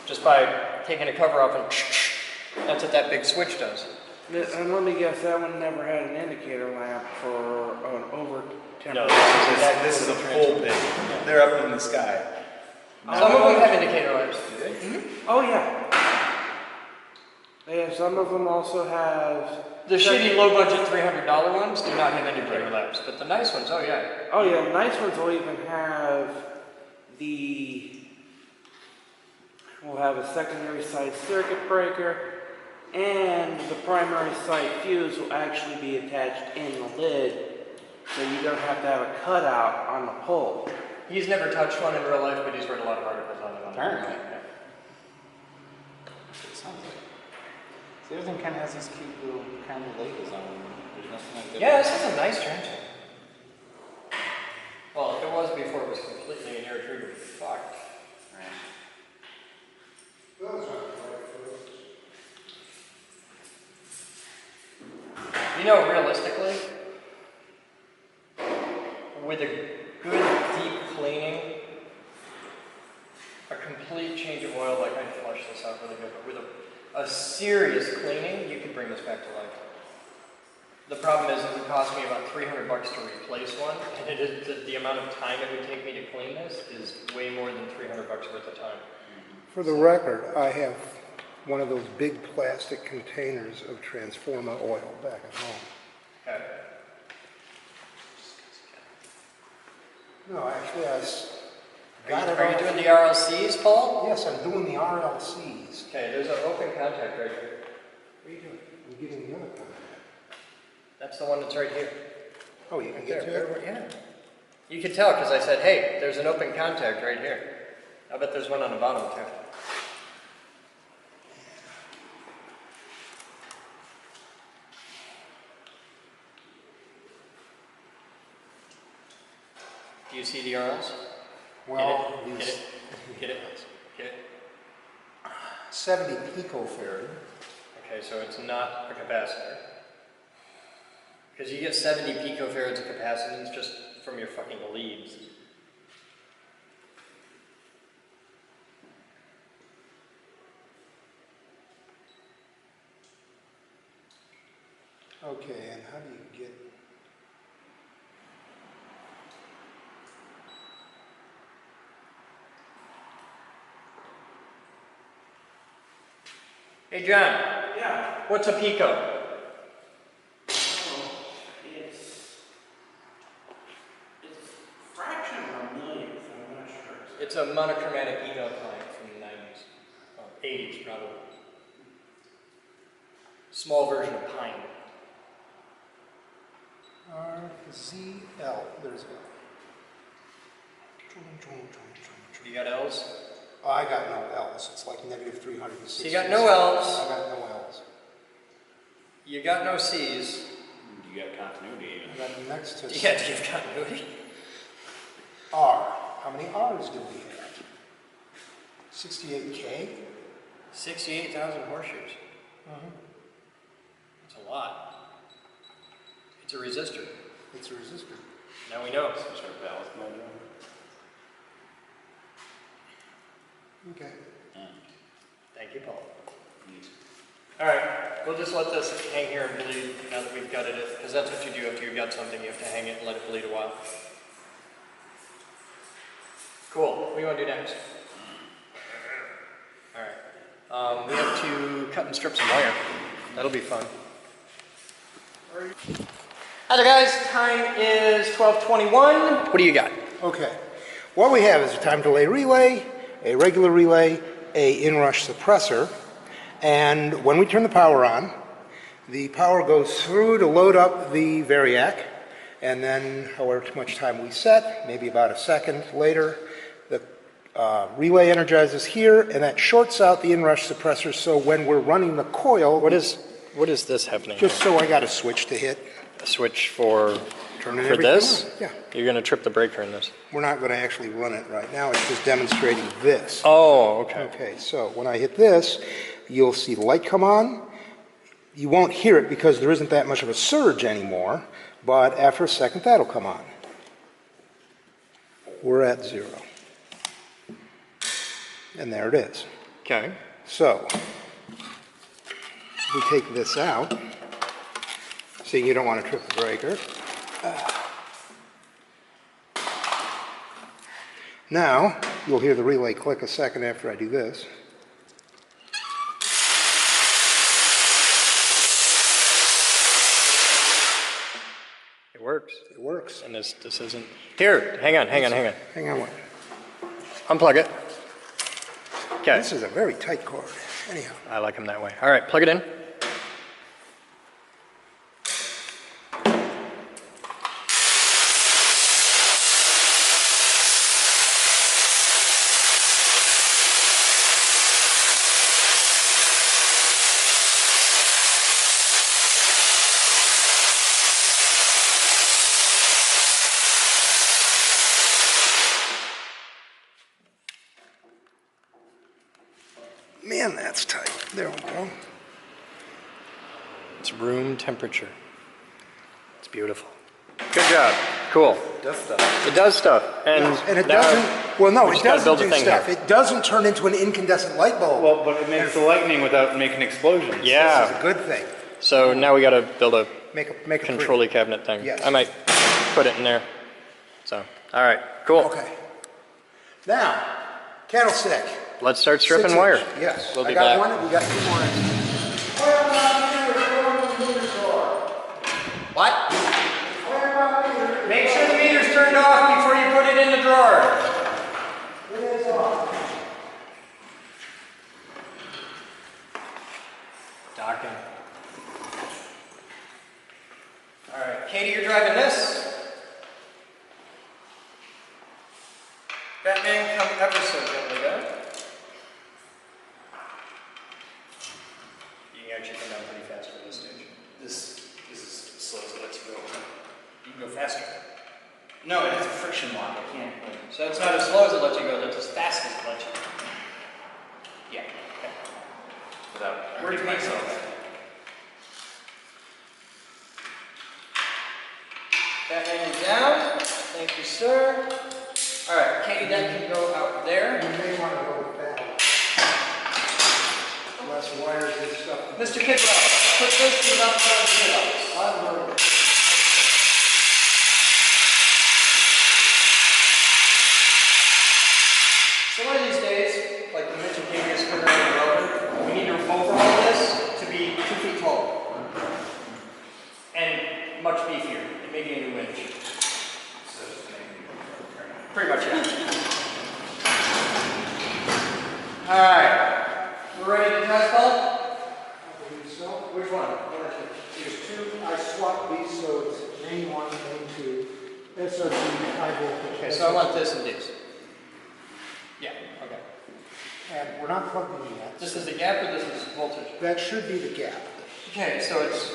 just by taking a cover off and that's what that big switch does. And let me guess, that one never had an indicator lamp for an over No, temperature. this is a full pig. They're up in the sky. Some of them have indicator lamps. Oh yeah. Yeah, some of them also have. The shitty low-budget $300 ones do not have indicator lamps, but the nice ones, oh yeah. Oh yeah, the nice ones will even have we'll have a secondary side circuit breaker, and the primary side fuse will actually be attached in the lid, so you don't have to have a cutout on the pole. He's never touched one in real life, but he's read a lot of articles on it. Apparently. It sounds like. See, everything kind of has these cute little kind of labels on them. There's nothing like that. Yeah, this is a nice transformer. Well, it was before it was completely an air trigger. Fuck. Right. You know, realistically, with a good deep cleaning, a complete change of oil, like I'd flush this out really good, but with a serious cleaning, you could bring this back to life. The problem is it would cost me about $300 to replace one, and it is the amount of time it would take me to clean this is way more than $300 worth of time. For the record, I have one of those big plastic containers of transformer oil back at home. Okay. No, actually, got it. Are you doing the RLCs, Paul? Yes, I'm doing the RLCs. Okay, there's an open contact right here. What are you doing? I'm getting the other contact. That's the one that's right here. Oh, you can Right get there. to it? Yeah. You can tell because I said, hey, there's an open contact right here. I bet there's one on the bottom too. Do you see the RLs? Well, Get these it? Get it? Get it? 70 picofarad. Okay, so it's not a capacitor. Because you get 70 picofarads of capacitance just from your fucking leads. Okay, and how do you get... Hey John, Yeah. what's a pico? It's fraction of a millionth, I'm not sure. It's a monochromatic email client from the 90s. Well, 80s probably. Small version of Pine. RZL. There's a... You got L's? Oh, I got no L's. It's like negative 360. So you got no L's. I got no L's. You got no C's. You got continuity even. And then next to Yeah, do you have continuity? R. How many R's do we have? 68K? 68,000 horseshoes. That's a lot. It's a resistor. It's a resistor. Now we know. Some sort of ballast motor. Okay. Thank you, Paul. All right, we'll just let this hang here and bleed now that we've gutted it, because that's what you do after you've got something. You have to hang it and let it bleed a while. Cool. What do you want to do next? All right. We have to cut and strip some wire. That'll be fun. Hi there, guys. Time is 12:21. What do you got? Okay. What we have is a time delay relay, a regular relay, a inrush suppressor, and when we turn the power on, the power goes through to load up the variac, and then however much time we set, maybe about a second later, the relay energizes here, and that shorts out the inrush suppressor, so when we're running the coil... What is this happening? Just so I got a switch to hit. A switch for Turning this? on. Yeah. You're going to trip the breaker in this. We're not going to actually run it right now. It's just demonstrating this. Oh, okay. Okay, so when I hit this, you'll see the light come on. You won't hear it because there isn't that much of a surge anymore, but after a second, that'll come on. We're at 0. And there it is. Okay. So, we take this out. See, you don't want to trip the breaker. Now, you'll hear the relay click a second after I do this. It works. It works. And this isn't... Here, hang on. Hang on one. Unplug it. Okay. This is a very tight cord. Anyhow. I like them that way. All right, plug it in. Man, that's tight. There we go. It's room temperature. It's beautiful. Good job. Cool. It does stuff. It does stuff. And it now doesn't, well, no, we it just gotta doesn't build the do thing stuff. here. It doesn't turn into an incandescent light bulb. Well, but it makes the lightning without making explosions. Yeah. This is a good thing. So now we got to build a Make a control cabinet thing. Yes. I might put it in there. So, all right, cool. Okay. Now, candlestick. Let's start stripping 6 wire. inch. Yes. We'll be I got back. one. We got 2 more. What? Make sure the meter's turned off before you put it in the drawer. It is on. Docking. All right, Katie, you're driving this. Batman, come ever so gently down. You can actually come down pretty fast for this stage. This is slow as it lets you go. You can go faster. No, it has a friction lock. I can't. So it's not as slow as it lets you go, that's as fast as it lets you go. Yeah. Okay. Without Where's hurting my myself. Batman down. Thank you, sir. All right, Katie, that can go out there. You may want to go with that. Less wires and stuff. Mr. Kidwell, put this without throwing shit up. So one of these days, like the Mitchell King is coming around the road, we need to overhaul this to be 2 feet tall. And much beefier, and maybe a new winch. Pretty much, yeah. All right, we're ready to test pump? I believe so. Which one? There's 2. I swapped these so it's main 1, main 2. SRG, high voltage. Okay, so I want this and these. Yeah, okay. And we're not plugged in yet. This is the gap or this is voltage? That should be the gap. Okay, so it's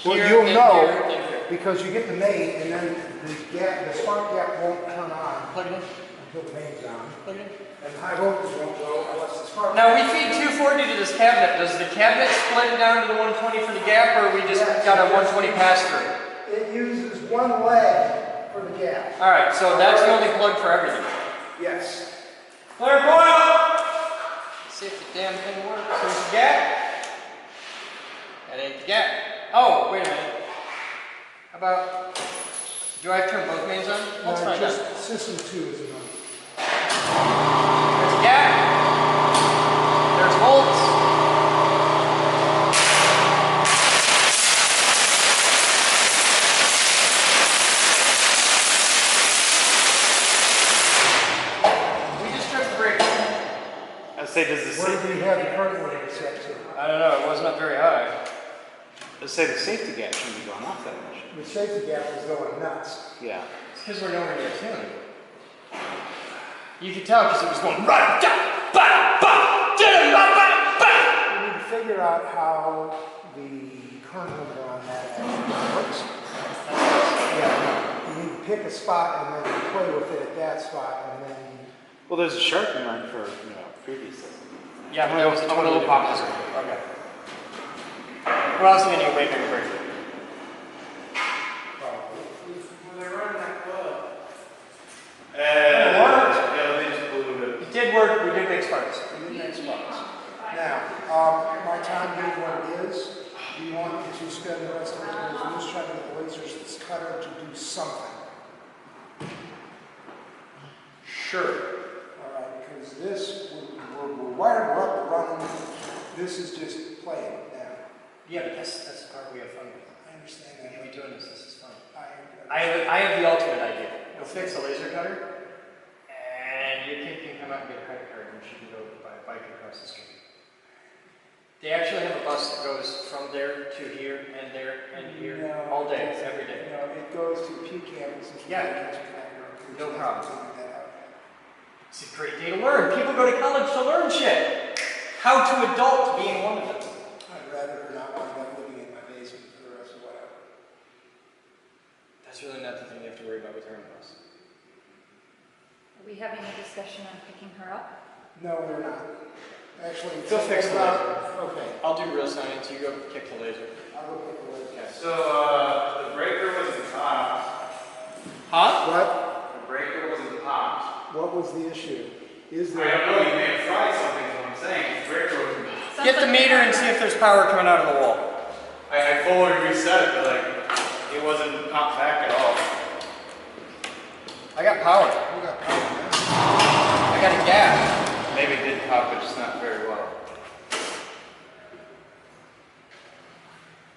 Well, here, you'll and know here, and here. because you get the main and then the spark gap won't turn on Plug it in. until the main's on. Plug it in. And high voltage won't go unless the spark Now we feed 240 to this cabinet. Does the cabinet split down to the 120 for the gap, or we just got a 120 pass through? It uses 1 leg for the gap. All right, so that's the only plug for everything. Yes. Clear coil. Let's see if damn thing works. Here's the gap. That ain't the gap. Oh, wait a minute. How about, do I have to turn both mains on? Let's find just out. system 2 is enough. There's a gap. There's volts. We just took the break. I say, does the Where do you have the current limiter set to? I don't know, it wasn't up very high. let's say the safety gap shouldn't be going off that much. The safety gap is going nuts. Yeah. It's because we're nowhere near tuned. You could tell because it was going right down, ba ba, da ba ba ba. We need to figure out how the current limiter on that actually works. Yeah, you need to pick a spot and then play with it at that spot and then. Well, there's a sharpening line for previous system. Yeah, but that was a totally different system. Okay. What else do we need to make a break? When they're running that club. Yeah, they just blew it. It did work. We did make sparks. We did make spots. Now, my time being what it is, do you want me to spend the rest of the day just trying to get the lasers cutter to do something? Sure. All right, because this, we're wired, we're up and running. This is just playing now. Yeah, but that's the part we have fun with. I understand We that. can be doing this. This is fun. I I have the ultimate idea. Go fix a laser cutter, and your kid can come out and get a credit card, and she can go buy a bike across the street. They actually have a bus that goes from there to here and there and here No, all day, every day. No, it goes to P campus. And Yeah. No problem. Figure that out. It's a great day to learn. People go to college to learn shit. How to adult being one of them. I'd rather not wind up living in my basement for the rest of whatever. That's really not the thing you have to worry about with her and us. Are we having a discussion on picking her up? No, we're not. Actually, Go fix the Okay, I'll do real science. You go kick the laser. I'll go pick the laser. Okay. So, the breaker wasn't popped. Huh? What? The breaker wasn't popped. What was the issue? Is I there? don't know, you may have tried something, is what I'm saying. The breaker wasn't popped. Get the meter and see if there's power coming out of the wall. I fully reset it, but like, it wasn't popped back at all. I got power. We got power. I got a gas. Maybe it did pop, but just not very well.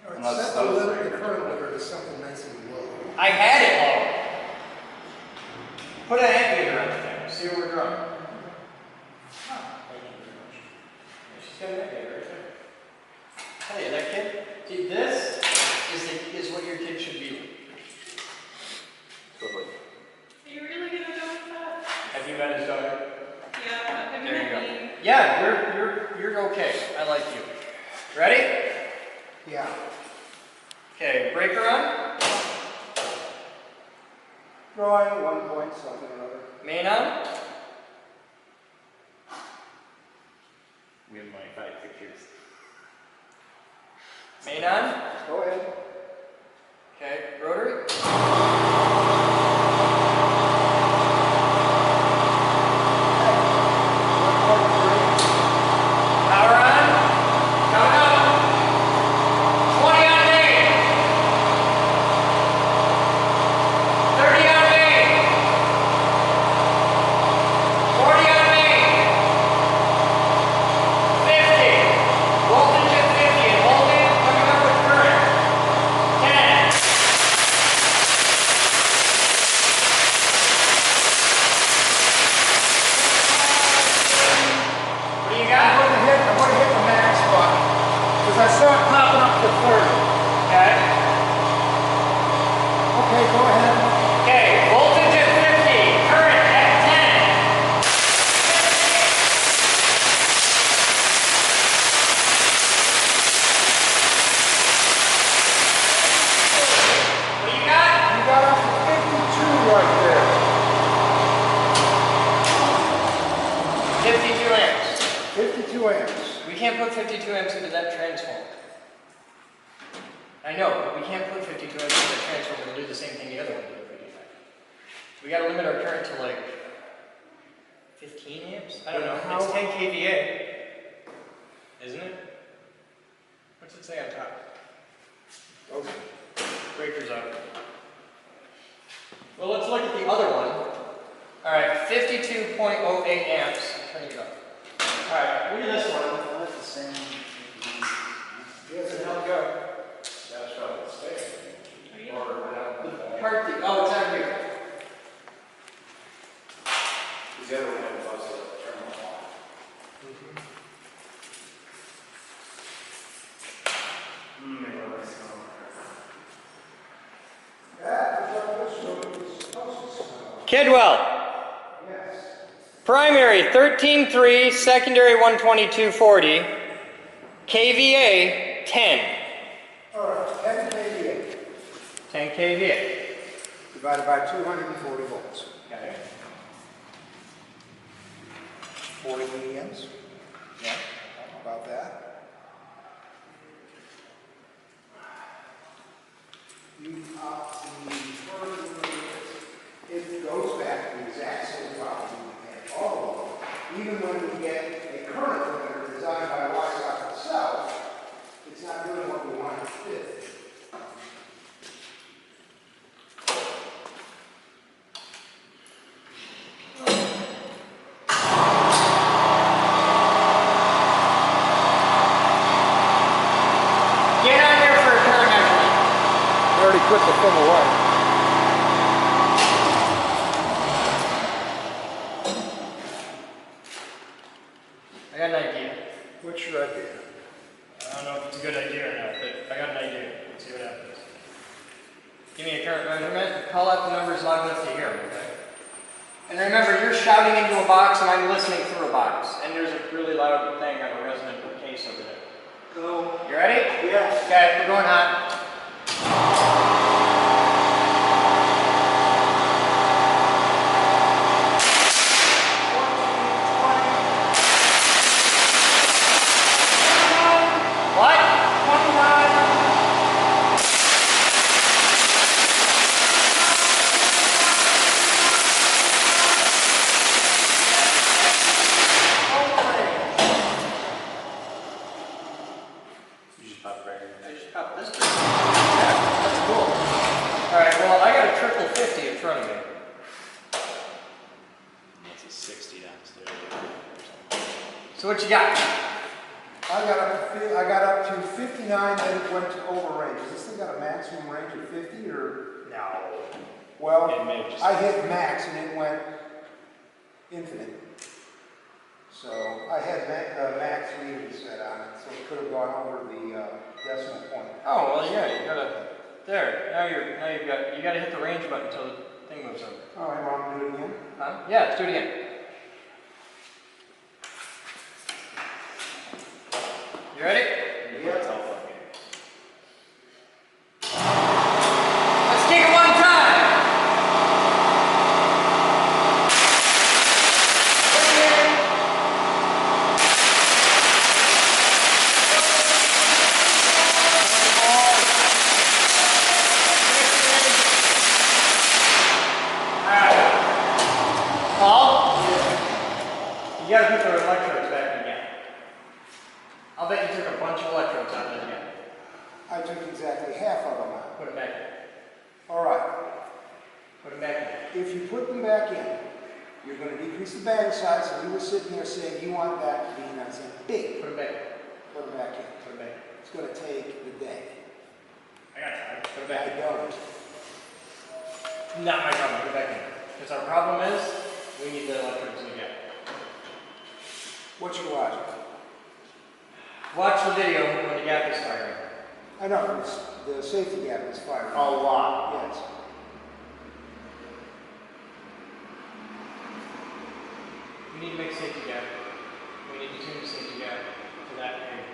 All right, Unless set the those limit, the breakers current are- limiter to something nice and low. I had it low. Put an ammeter on the thing. See where we're going. She's got an ammeter right there. Tell you, that kid. See, this is what your kid should be like. Totally. Are you really gonna go with that? Have you met his daughter? Yeah, have you There you met go. me? Yeah, you're okay. I like you. Ready? Yeah. Okay, breaker on. Drawing 1 point something or other. Main on. We have like 5 pictures. Main on. Go ahead. Okay, rotary. Power on. Coming up. 20 on main. 30 on main. 40 on main. 50. Voltage at 50 and holding. Coming up with current. 10. What do you got? I'm going to hit the max button. Because I saw it popping up to 30. Okay. Okay, go ahead. Okay, voltage at 50, current at 10. What do you got? You got up to 52 right there. 52 amps. 52 amps. We can't put 52 amps into that transformer. I know, but we can't put 52 amps into that transformer and do the same thing the other one did. We gotta limit our current to like 15 amps? I don't know, it's 10 kVA. other one. All right, 52.08 amps. I'm turning it up. All right, look at this one. That's the same. Here's an help go. That's probably the same. Are you? Or, Heartbeat. Oh, it's out here. the other one had a buzzer terminal on. Kidwell. Primary 13.3, secondary 122.40, KVA 10. All right, 10 kVA 10 KVA. divided by 240 volts. Okay. 40 milliamps. Yeah. How about that? It goes back to the exact same problem we had all along. Even when we get a current limiter designed by Weissach itself, it's not doing what we want it to do. Get on there for a current measurement. We already put the thing away. I got an idea. What's your idea? I don't know if it's a good idea or not, but I got an idea. Let's see what happens. Give me a current measurement, call out the numbers loud enough to hear them, okay? And remember, you're shouting into a box and I'm listening through a box. And there's a really loud thing on a resonant case over there. Go. You ready? Yes. Okay, we're going hot. What? 21. You just pop it right in. I just popped this thing. Yeah, that's cool. Alright, well, I got a triple 50 in front of me. That's a 60 downstairs. So what you got? I got up to 59, then it went to over range. Does this thing got a maximum range of 50 or? No. Well, It may have just- I hit max and it went infinite. So I had max reading set on it, so it could have gone over the decimal point. Oh, well, yeah, you gotta, there, you gotta hit the range button until the thing moves over. Oh, I want to do it again? Huh? Yeah, let's do it again. You ready? Yeah. Let's kick it one time. Paul? You gotta put the electrodes back in again. I'll bet you took a bunch of electrodes out of it again. I took exactly half of them out. Put them back in. All right. Put them back in. If you put them back in, you're going to decrease the bag size, and you were sitting there saying you want that to be nice and big. Put them back in. Put them back in. Put them back in. It's going to take the day. I got time. Put them I back don't. in. Not my problem. Put it back in. Because our problem is, we need the electrodes again. What's your logic? Watch the video when the gap is firing. I know, the safety gap is fired. A lot. Yes. We need to make safety gap. We need to tune the safety gap to that area.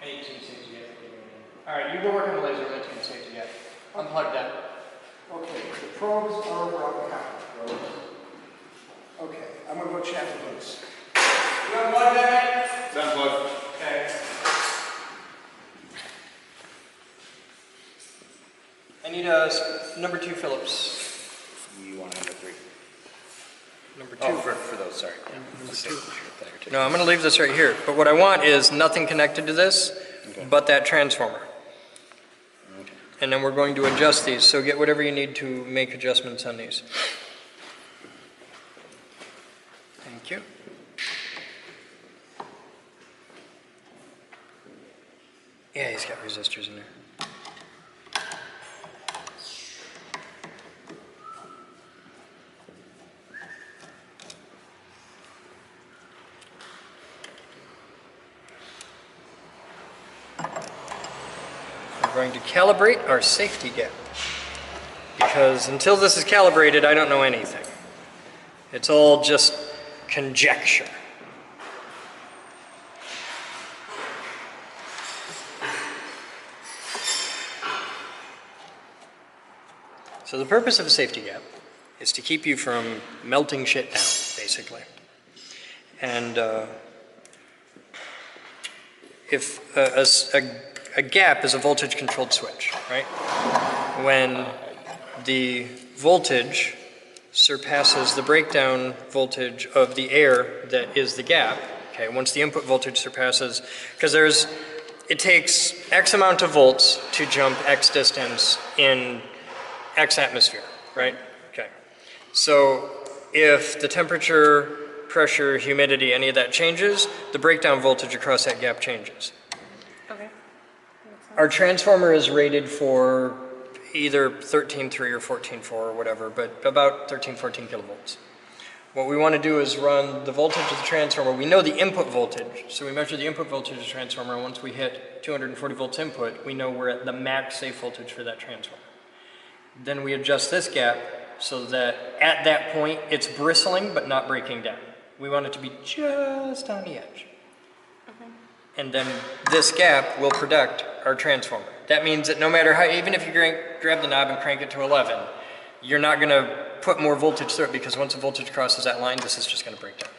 I need to tune the safety gap. Alright, you go work on the laser, I'm going to tune the safety gap. Unplug that. Okay, the probes are over on the counter. Probes. Okay, I'm going to go check the loose. You unplug that, It's unplugged. man? Okay. I need a number 2 Phillips. You want number 3? Number 2. Oh, for those, sorry. No, I'm going to leave this right here. But what I want is nothing connected to this Okay. but that transformer. Okay. And then we're going to adjust these, so get whatever you need to make adjustments on these. Thank you. Yeah, he's got resistors in there. We're going to calibrate our safety gap, because until this is calibrated, I don't know anything. It's all just conjecture. So the purpose of a safety gap is to keep you from melting shit down, basically. And if a gap is a voltage-controlled switch, right? When the voltage surpasses the breakdown voltage of the air that is the gap, okay, once the input voltage surpasses, because it takes X amount of volts to jump X distance in X atmosphere, right? Okay. So if the temperature, pressure, humidity, any of that changes, the breakdown voltage across that gap changes. Okay. Our transformer is rated for either 13.3 or 14.4 or whatever, but about 13, 14 kilovolts. What we want to do is run the voltage of the transformer. We know the input voltage, so we measure the input voltage of the transformer, and once we hit 240 volts input, we know we're at the max safe voltage for that transformer. Then we adjust this gap so that at that point it's bristling but not breaking down. We want it to be just on the edge. Okay. And then this gap will protect our transformer. That means that no matter how, even if you grab the knob and crank it to 11, you're not going to put more voltage through it, because once the voltage crosses that line, this is just going to break down.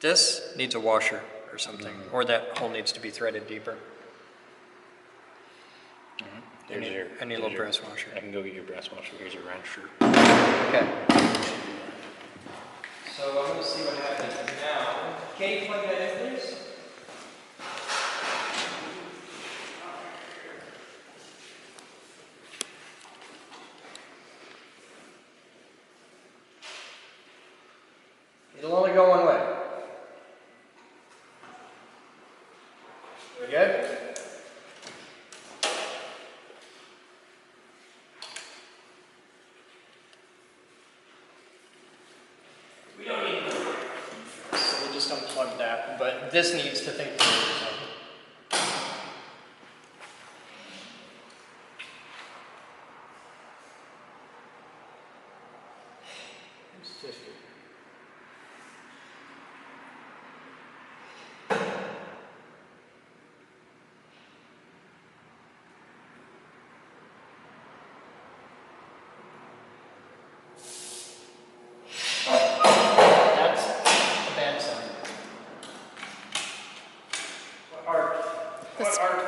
This needs a washer or something, or that hole needs to be threaded deeper. I need a little brass washer. I can go get your brass washer. Here's your wrench. Okay. So I'm going to see what happens now. Katie, plug that in, please. It'll only go one way. We good? We don't need so we'll just unplug that, but this needs to think through it. It's 50. That's a bad sign. What art? What art?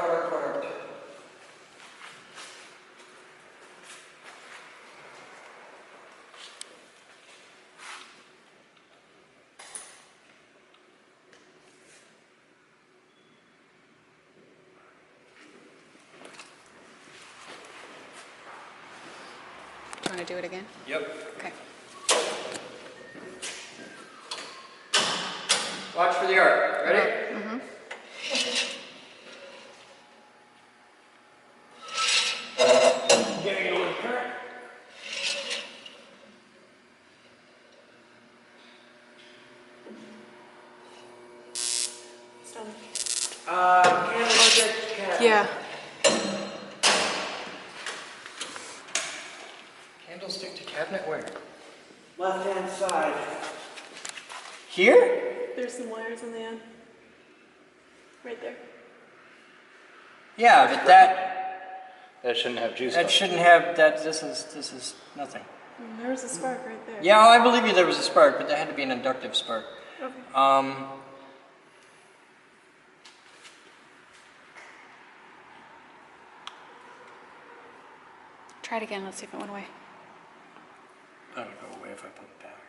Do you want to do it again? Yep. Okay. Watch for the art. Ready? Mm-hmm. Giving it a little current. It's done. Candlestick. Yeah. Candlestick to cabinet where? Left-hand side. Here? There's some wires in the end. Right there. Yeah, but That shouldn't have juice. that shouldn't have that. This is nothing. And there was a spark right there. Yeah, I believe you. There was a spark, but that had to be an inductive spark. Okay. Try it again. Let's see if it went away. That'll go away if I put it back.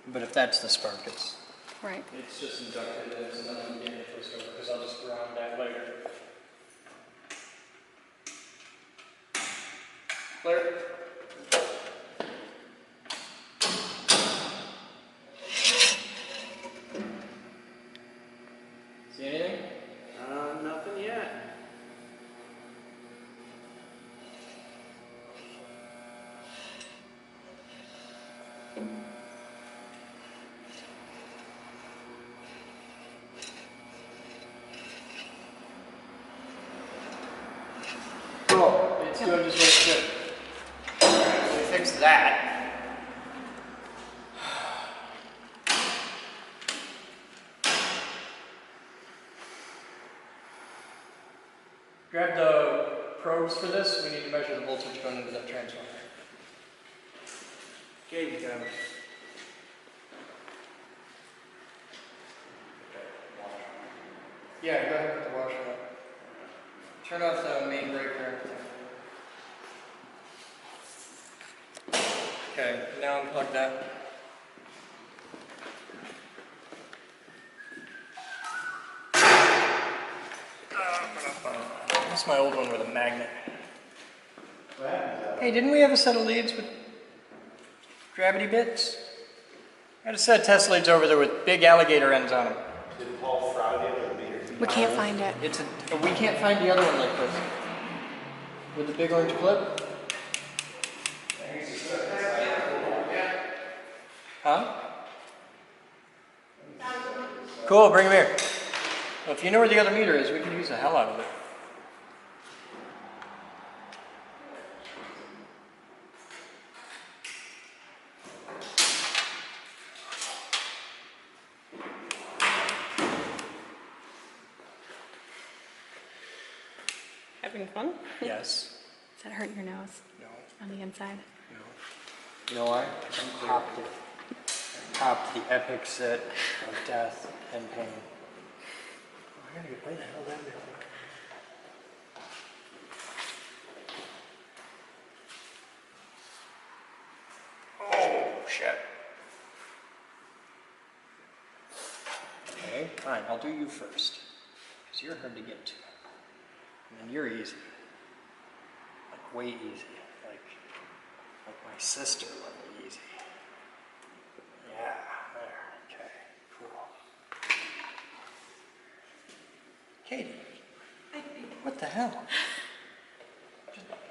But if that's the spark, it's Right. It's just inducted and it's nothing to get first over because I'll just ground that later. Clear? See anything? Nothing yet. Cool. It's doing just what it should. Alright, so we fixed that. Grab the probes for this. We need to measure the voltage going into that transformer. Okay, you got it. Yeah, go ahead and put the washer on. Turn off the main breaker and everything. Okay, now unplug that. This is my old one with a magnet. Hey, didn't we have a set of leads with gravity bits? I had a set of test leads over there with big alligator ends on them. Did Paul Fry get the meter? We can't find it. We can't find the other one like this. With the big orange clip? Huh? Cool, bring him here. Well, if you know where the other meter is, we can use the hell out of it. Having fun? Yes. Is that hurting your nose No. on the inside? No. You know why? I popped it. I popped the epic set of death and pain. Oh, I gotta get, where the hell that bit? Oh, shit. Okay, fine, I'll do you first. Because you're hard to get to. And then you're easy. Like, way easy. Like my sister level easy. Yeah, there, okay, cool. Katie, what the hell?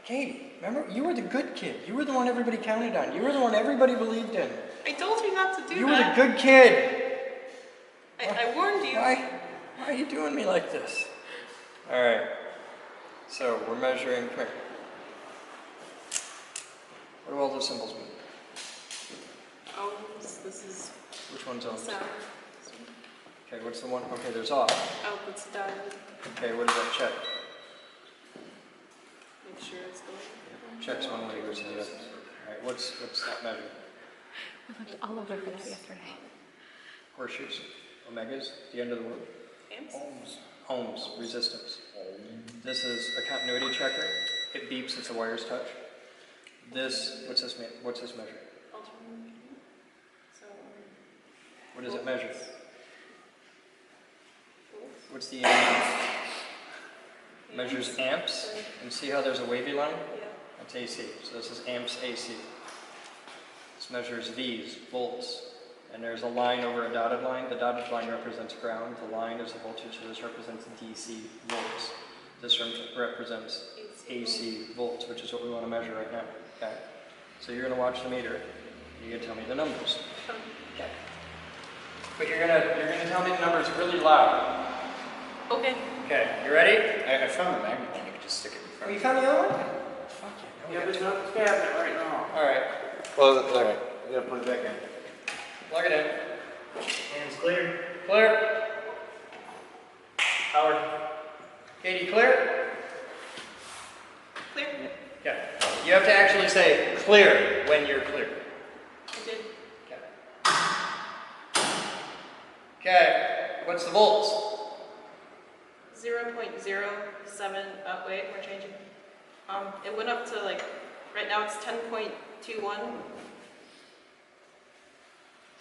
Katie, remember, you were the good kid. You were the one everybody counted on. You were the one everybody believed in. I told you not to do You were the that. good kid. I warned you. Why are you doing me like this? All right, so we're measuring, come here. What do all those symbols mean? Ohms, this is Which one's on? sound. Okay, what's the one? Okay, there's off. Oh, it's done. Okay, what does that check? Make sure it's going. Checks one way versus the other. All right, what's that measure? We looked all over for that yesterday. Horseshoes, omegas, the end of the word. Amps? Ohms, resistance. This is a continuity checker. It beeps if the wires touch. This, what's this measure? Alternate. So, What does it measure? volts. What's the amp? Measures amps, and see how there's a wavy line? Yeah. That's AC, so this is amps AC. This measures V's, volts, and there's a line over a dotted line. The dotted line represents ground, the line is the voltage, so this represents DC volts. This represents AC volts, which is what we want to measure right now, okay? So you're going to watch the meter, you're going to tell me the numbers. Okay. But you're gonna tell me the numbers really loud. Okay. Okay, you ready? I found the magnet one, you could just stick it in Oh, front you of found the other one? Fuck yeah. Yeah, but it's not the cabinet right now. Alright, Well, alright, we gotta put it back in. plug it in. Hands clear. Clear. Howard. Katie, clear? Clear? Okay. You have to actually say clear when you're clear. I did. Okay. Okay, what's the volts? 0.07. Wait, we're changing. It went up to like, right now it's 10.21.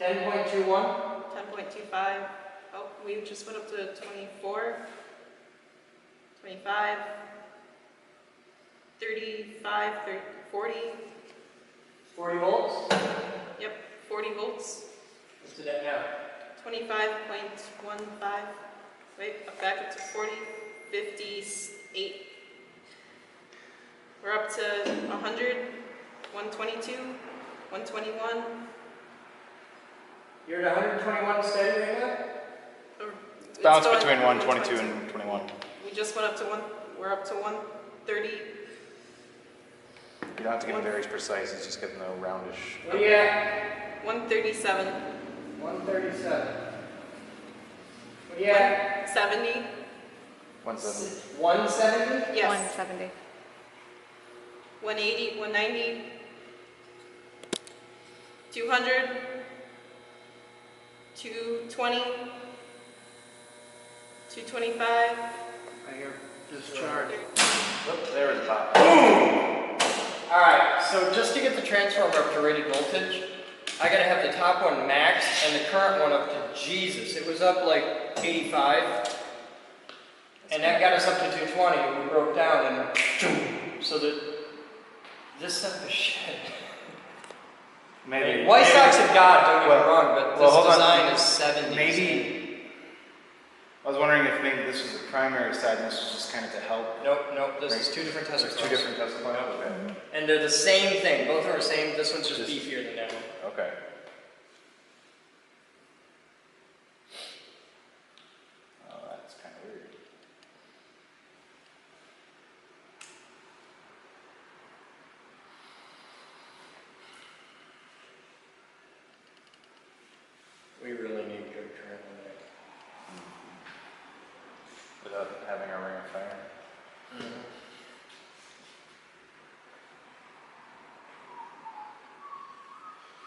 10.21? 27.25. Oh, we just went up to 24, 25, 35, 30, 40. 40 volts? Yep, 40 volts. What's it at now? 25.15. Wait, back up to 40, 58. We're up to 100, 122, 121. You're at 121 steady right now? It's Bounce going- between 122 and 21. We just went up to we're up to 130. You don't have to get very precise, it's just getting the roundish. What are you at? 137. 137. What are you at? 70. 170. 170? Yes. 170. 180, 190. 200. 220. 225. I hear discharge. Whoop, there was a pop. Alright, so just to get the transformer up to rated voltage, I gotta have the top one max and the current one up to Jesus. It was up like 85. And that got us up to 220 and we broke down and so that this son of a shit. Maybe. White Sox of God, don't get me wrong, but this hold on. design is 70. Maybe. I was wondering if maybe this was the primary side and this was just kind of to help. Nope, this is two different Tesla There's coils. two different Tesla coils? Okay. And they're the same thing. Both are the same. This one's just beefier than that one. Okay. Oh, that's kind of weird. We really need good current limit. Without having a ring of fire.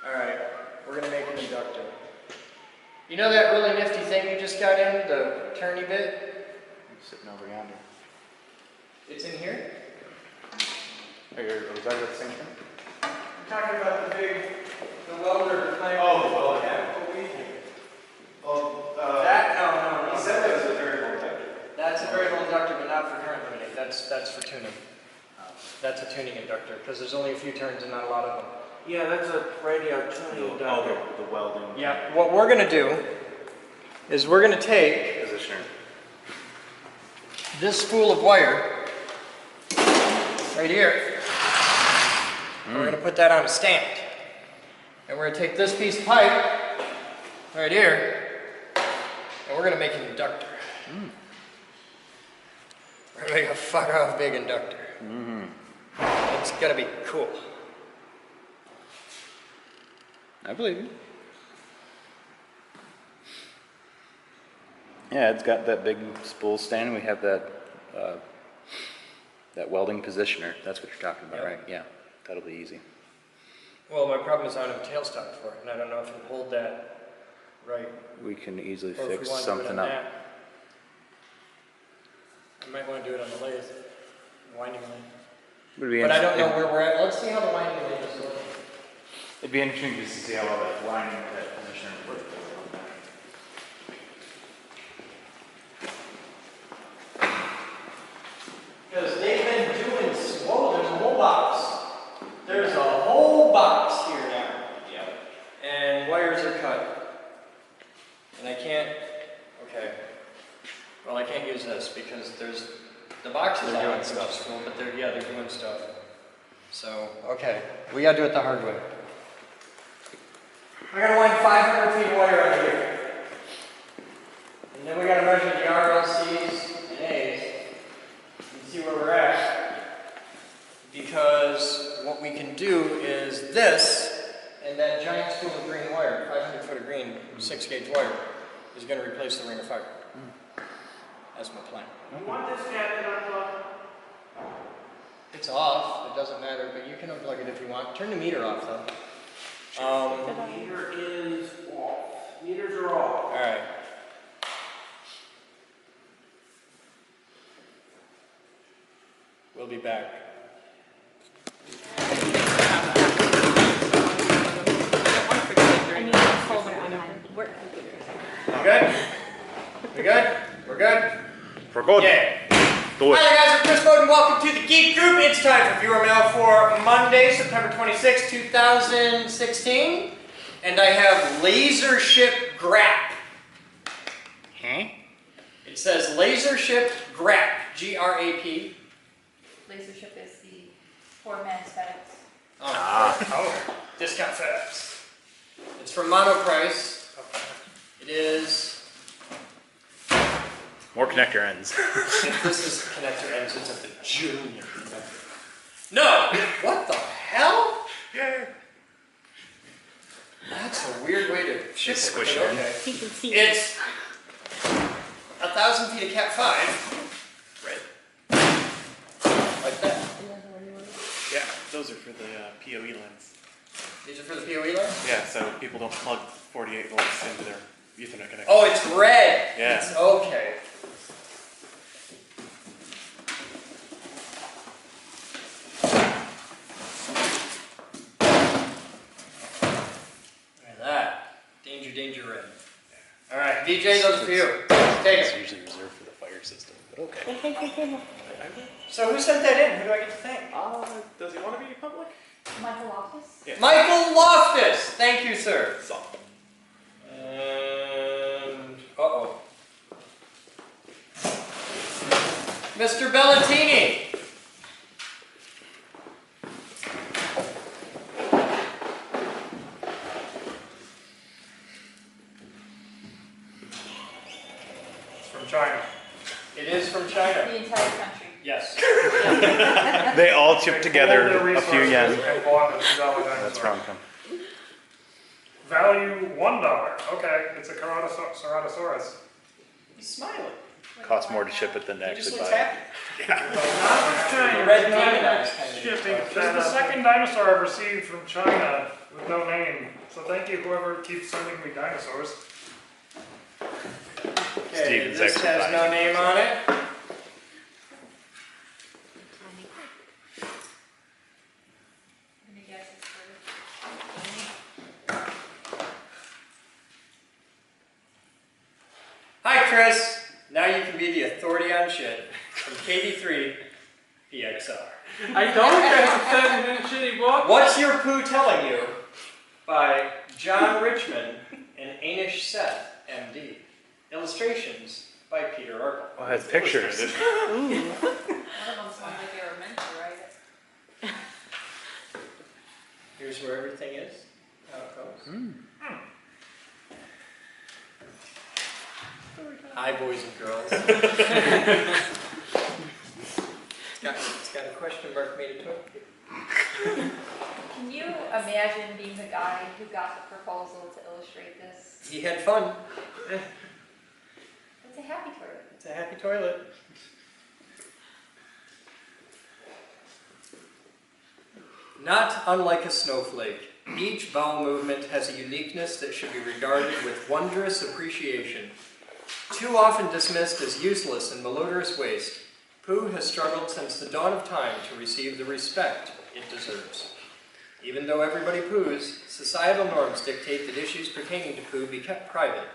Alright, we're gonna make an inductor. You know that really nifty thing you just got in, the turny bit? Sitting over yonder. It's in here? Are you talking about the same thing? I'm talking about the welder playing. Oh, well, yeah. That? No. He said that was a variable inductor. That's a variable inductor, but not for current limiting. That's for tuning. That's a tuning inductor, because there's only a few turns and not a lot of them. Yeah, that's a radio tuning inductor. The welding. Yeah, what we're gonna do is we're gonna take Positioner. this spool of wire right here. And we're gonna put that on a stand. And we're gonna take this piece of pipe right here, and we're gonna make an inductor. We're gonna make a fuck off big inductor. It's gonna be cool. I believe you. Yeah, it's got that big spool stand. We have that that welding positioner. That's what you're talking about, Yep. right? Yeah, that'll be easy. Well, my problem is I don't have a tailstock for it, and I don't know if it'll hold that right. We can easily Or if fix we want to do it something on up. that. I might want to do it on the lathe, winding lathe. Would be But I don't know interesting- where we're at. Let's see how the winding lathe is looking. It'd be interesting just to see how all that line, that positioner works. Because they've been doing, whoa, there's a whole box. There's a whole box here now. Yeah. And wires are cut. And I can't, okay. Well, I can't use this because there's, the box is They're on, doing which stuff. is cool, but they're doing stuff. So, okay, we gotta do it the hard way. I gotta wind 500 feet of wire under here. And then we gotta measure the RLCs and A's and see where we're at. Because what we can do is this, and that giant spool of green wire, 500 foot of green, 6 gauge wire, is gonna replace the ring of fire. That's my plan. You want this cabinet unplugged? It's off, it doesn't matter, but you can unplug it if you want. Turn the meter off though. Meter is off. Meters are off. Alright. We'll be back. I need a folder on my work computer. Boden. Yeah. Do it. Hi there guys, I'm Chris Boden. Welcome to the Geek Group. It's time for viewer mail for Monday, September 26, 2016. And I have Laser Ship Grap. Huh? It says Laser Ship Grap, G-R-A-P. Laser ship is the poor man's FedEx. Oh, discount FedEx. It's from Monoprice. It is... More connector ends. If this is connector ends, it's at the junior connector. No! What the hell? Yay. That's a weird way to ship it. Squish but it in. okay. You can see It's 1,000 feet of Cat 5. Red. Like that. Yeah, those are for the PoE lines. These are for the PoE lines? Yeah, so people don't plug 48 volts into their Ethernet connection. Oh, it's red. Yeah. It's okay. Look at that. Danger, danger red. All right, VJ, those are for you. Take It's it. usually reserved for the fire system, but okay. So who sent that in? Who do I get to thank? Does he want to be public? Michael Office? Yeah. Michael Loftus. Thank you, sir. So. And uh-oh. Mr. Bellatini. It's from China. It is from China. The entire country. Yes. They all chip together a few yen. And bought a $2 dinosaur. That's from them. Value $1. Okay, it's a Ceratosaurus. He's smiling. Costs more to ship it than to He just actually looks buy it. happy. The red demonized kind of Shipping. This is the second dinosaur I've received from China with no name. So thank you, whoever keeps sending me dinosaurs. Okay, Steven's this extra has no dinosaur. name on it. Any guesses for Hi, Chris. Now you can be the authority on shit from KB3 PXR. I don't have to send in a shitty book. What's Your Poo Telling You? By John Richmond and Anish Seth, MD. Illustrations by Peter Arkle. Well, it has pictures. One of them sounds like they were meant to write it. Here's where everything is, how it goes. Hi, boys and girls. It's got a question mark made into it. Can you imagine being the guy who got the proposal to illustrate this? He had fun. It's a happy toilet. It's a happy toilet. Not unlike a snowflake, each bowel movement has a uniqueness that should be regarded with wondrous appreciation. Too often dismissed as useless and malodorous waste, poo has struggled since the dawn of time to receive the respect it deserves. Even though everybody poos, societal norms dictate that issues pertaining to poo be kept private.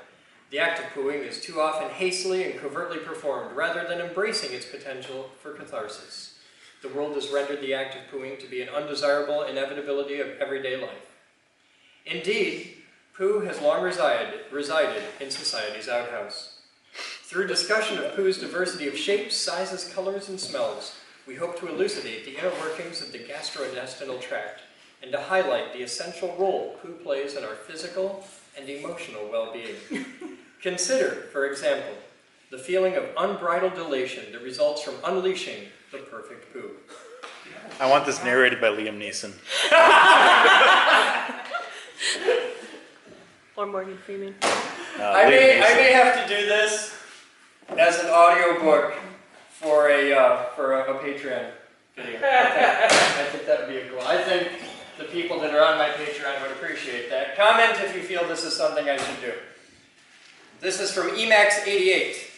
The act of pooing is too often hastily and covertly performed rather than embracing its potential for catharsis. The world has rendered the act of pooing to be an undesirable inevitability of everyday life. Indeed, poo has long resided in society's outhouse. Through discussion of poo's diversity of shapes, sizes, colors, and smells, we hope to elucidate the inner workings of the gastrointestinal tract and to highlight the essential role poo plays in our physical and emotional well-being. Consider, for example, the feeling of unbridled elation that results from unleashing the perfect poo. I want this narrated by Liam Neeson. Or Morgan Freeman. I may have to do this as an audiobook for a Patreon video. I think that would be a cool. I think the people that are on my Patreon would appreciate that. Comment if you feel this is something I should do. This is from Emax88.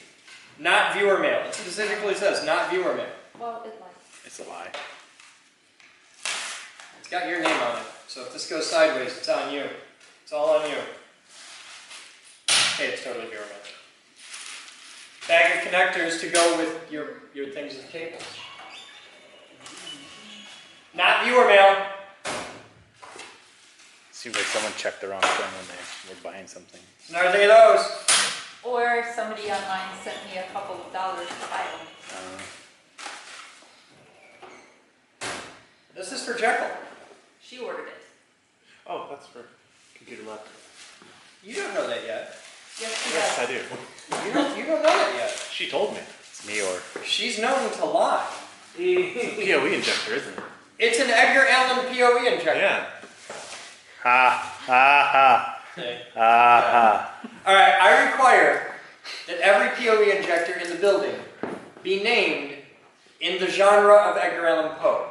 Not viewer mail. It specifically says not viewer mail. Well, it lies. It's a lie. It's got your name on it. So if this goes sideways, it's on you. It's all on you. Hey, it's totally viewer mail. bag of connectors to go with your things with cables. Not viewer mail. Seems like someone checked the wrong thing when they were buying something. Another thing of those. Or somebody online sent me a couple of dollars to buy them. This is for Jekyll. She ordered it. Oh, that's for computer lab. You don't know that yet. Yes, she Yes, does. I do. You don't know that yet. She told me. It's me or She's known to lie. It's a PoE injector, isn't it? It's an Edgar Allan PoE injector. Yeah. ha ha ha Okay. ha ha. All right, I require that every PoE injector in the building be named in the genre of Edgar Allan Poe.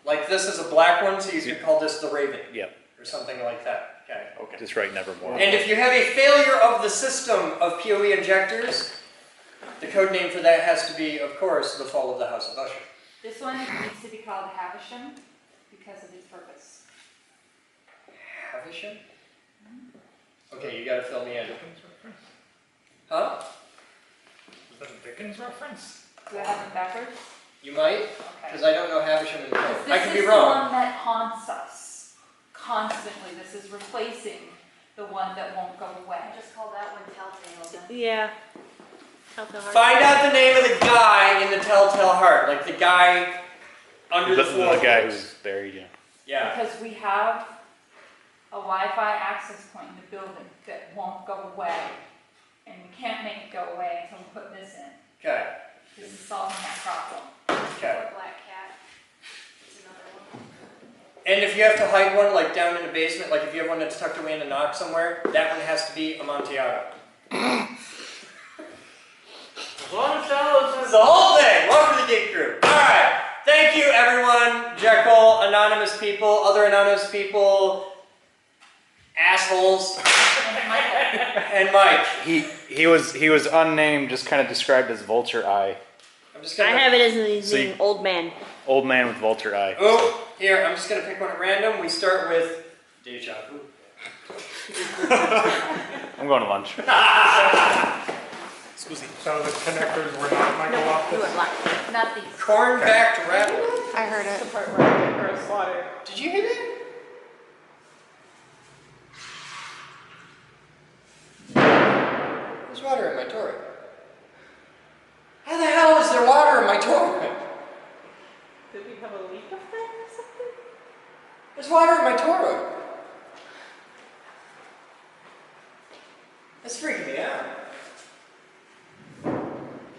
Like this is a black one, so you could call this the Raven. Yep. Or something like that. Okay. Okay. Just write Nevermore. And if you have a failure of the system of PoE injectors, the code name for that has to be, of course, The Fall of the House of Usher. This one needs to be called Havisham because of its purpose. Havisham? Okay, you gotta fill me in. Huh? Is that a Dickens reference? Do I have them backwards? You might, Okay. because I don't know Havisham and Poe. I could be This is wrong. the one that haunts us constantly. This is replacing the one that won't go away. Just call that one Telltale. Yeah. Telltale Heart. Find out the name of the guy in the Telltale Heart, like the guy under the floor. The guy who's buried, yeah. Yeah. Because we have a Wi-Fi access point in the building that won't go away. And we can't make it go away until we put this in. Okay. This is solving that problem. Okay. Or Black Cat is another one. And if you have to hide one, like down in the basement, like if you have one that's tucked away in a knock somewhere, that one has to be Amontillado. It's the whole thing. Welcome to the Geek Group. All right. Thank you, everyone. Jekyll, anonymous people, other anonymous people, assholes, And Michael. and Mike. He was unnamed, just kind of described as Vulture Eye. I'm just I gonna. have it as his So name, Old Man. Old man with Vulture Eye. Oh, here. I'm just gonna pick one at random. We start with Deja Vu. I'm going to lunch. So the connectors were not Michael off You this? are black. Not these. Corn-backed rattler. I heard it. The part where I get gross water. Did you hear that? There's water in my toilet. How the hell is there water in my toilet? Did we have a leak of that or something? There's water in my toilet. That's freaking me out.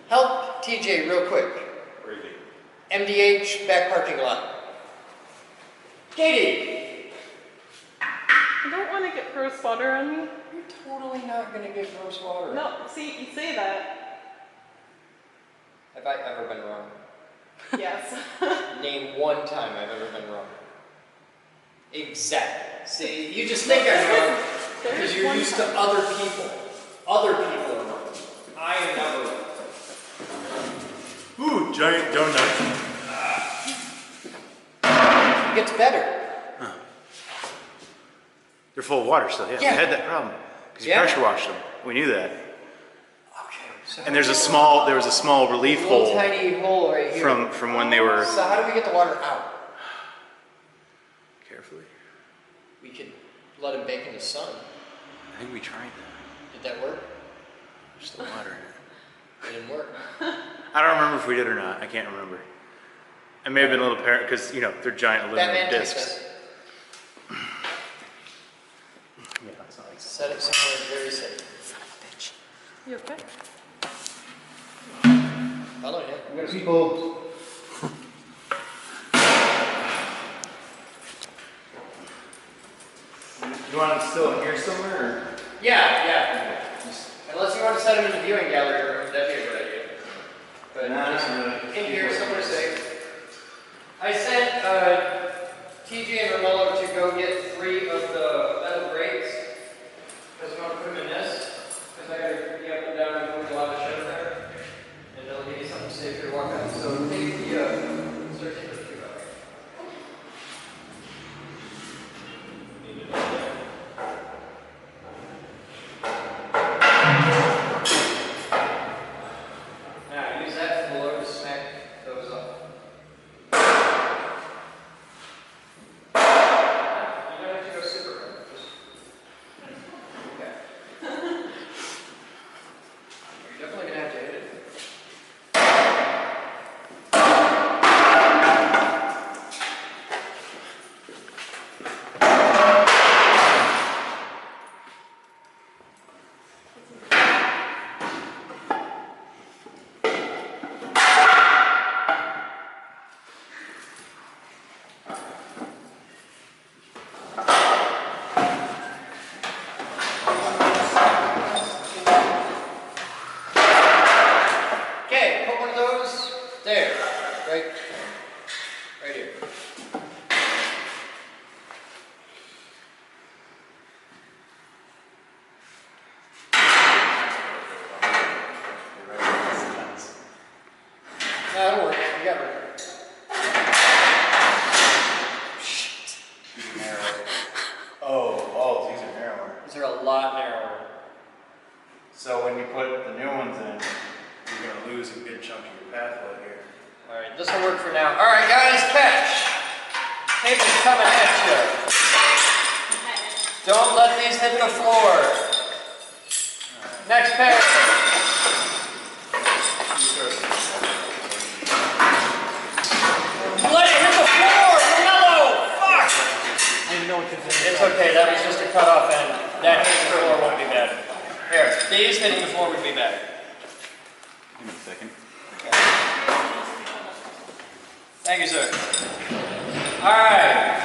Help TJ real quick. MDH back parking lot. Katie! I don't want to get gross water on me. You're totally not gonna get gross water. No, see, you say that. Have I ever been wrong? Yes. Name one time I've ever been wrong. Exactly. See, you just think I'm wrong because you're used to other people. Other people are wrong. I am never wrong. Ooh, giant donut. It gets better. They're full of water still, yeah. Yeah. We had that problem. Because you Yeah. pressure washed them. We knew that. Okay. So And there was a small relief little hole tiny hole right here. from when they were. So how do we get the water out? Carefully. We could let it bake in the sun. I think we tried that. Did that work? There's still water in it. It didn't work. I don't remember if we did or not. I can't remember. It may have been a little parent because they're giant aluminum Batman, take discs. this. Yeah, it's not like Set it somewhere very safe. You okay? Follow him. People, You want them still here somewhere? Or? Yeah. Unless you want to set him in the viewing gallery room, that'd be a good idea. But just in here, somewhere safe. I sent TJ and Romello to go get 3 of the metal grates. Because I'm going to put them in this. Because I got to be up and down and move a lot of shit in there. And it'll give you something safe to walk on. So take the search for 2 of them. this will work for now. All right, guys, catch. Tape is coming at you. Don't let these hit the floor. Next pair. Let it hit the floor, Mello! Fuck! It's okay, that was just a cutoff end. That hitting the floor won't be bad. Here, these hitting the floor would be bad. Give me a second. Thank you, sir. Alright.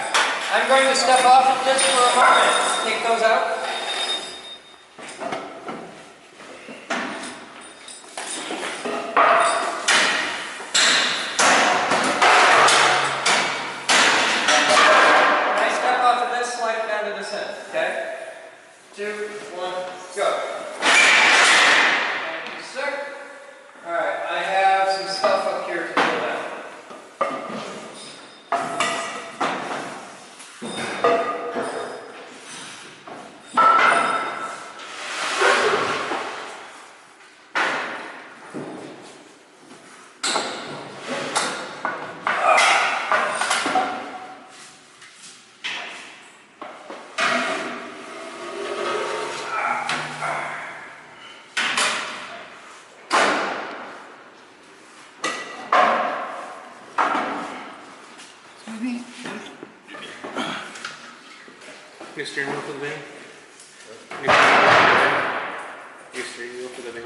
I'm going to step off of this for a moment. Take those out. When I step off of this, slide it down to this end, okay? 2, 1, go. Thank you, sir. Alright, I have some stuff up here to pull out. New steering wheel for the van? New steering wheel for the van?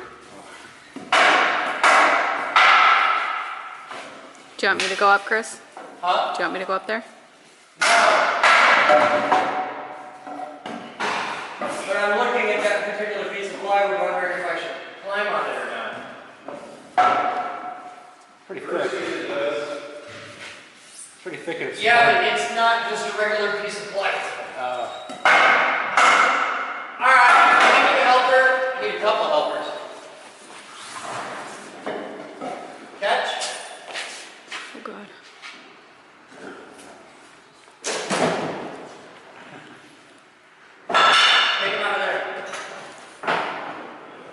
Do you want me to go up, Chris? Huh? Do you want me to go up there? But I'm looking at that particular piece of plywood, wondering if I should climb on it or not. Pretty thick. Pretty thick and it's Yeah, but it's not just a regular piece of plywood. Alright, I need a helper. I need a couple helpers. Catch. Oh, God. Take him out of there.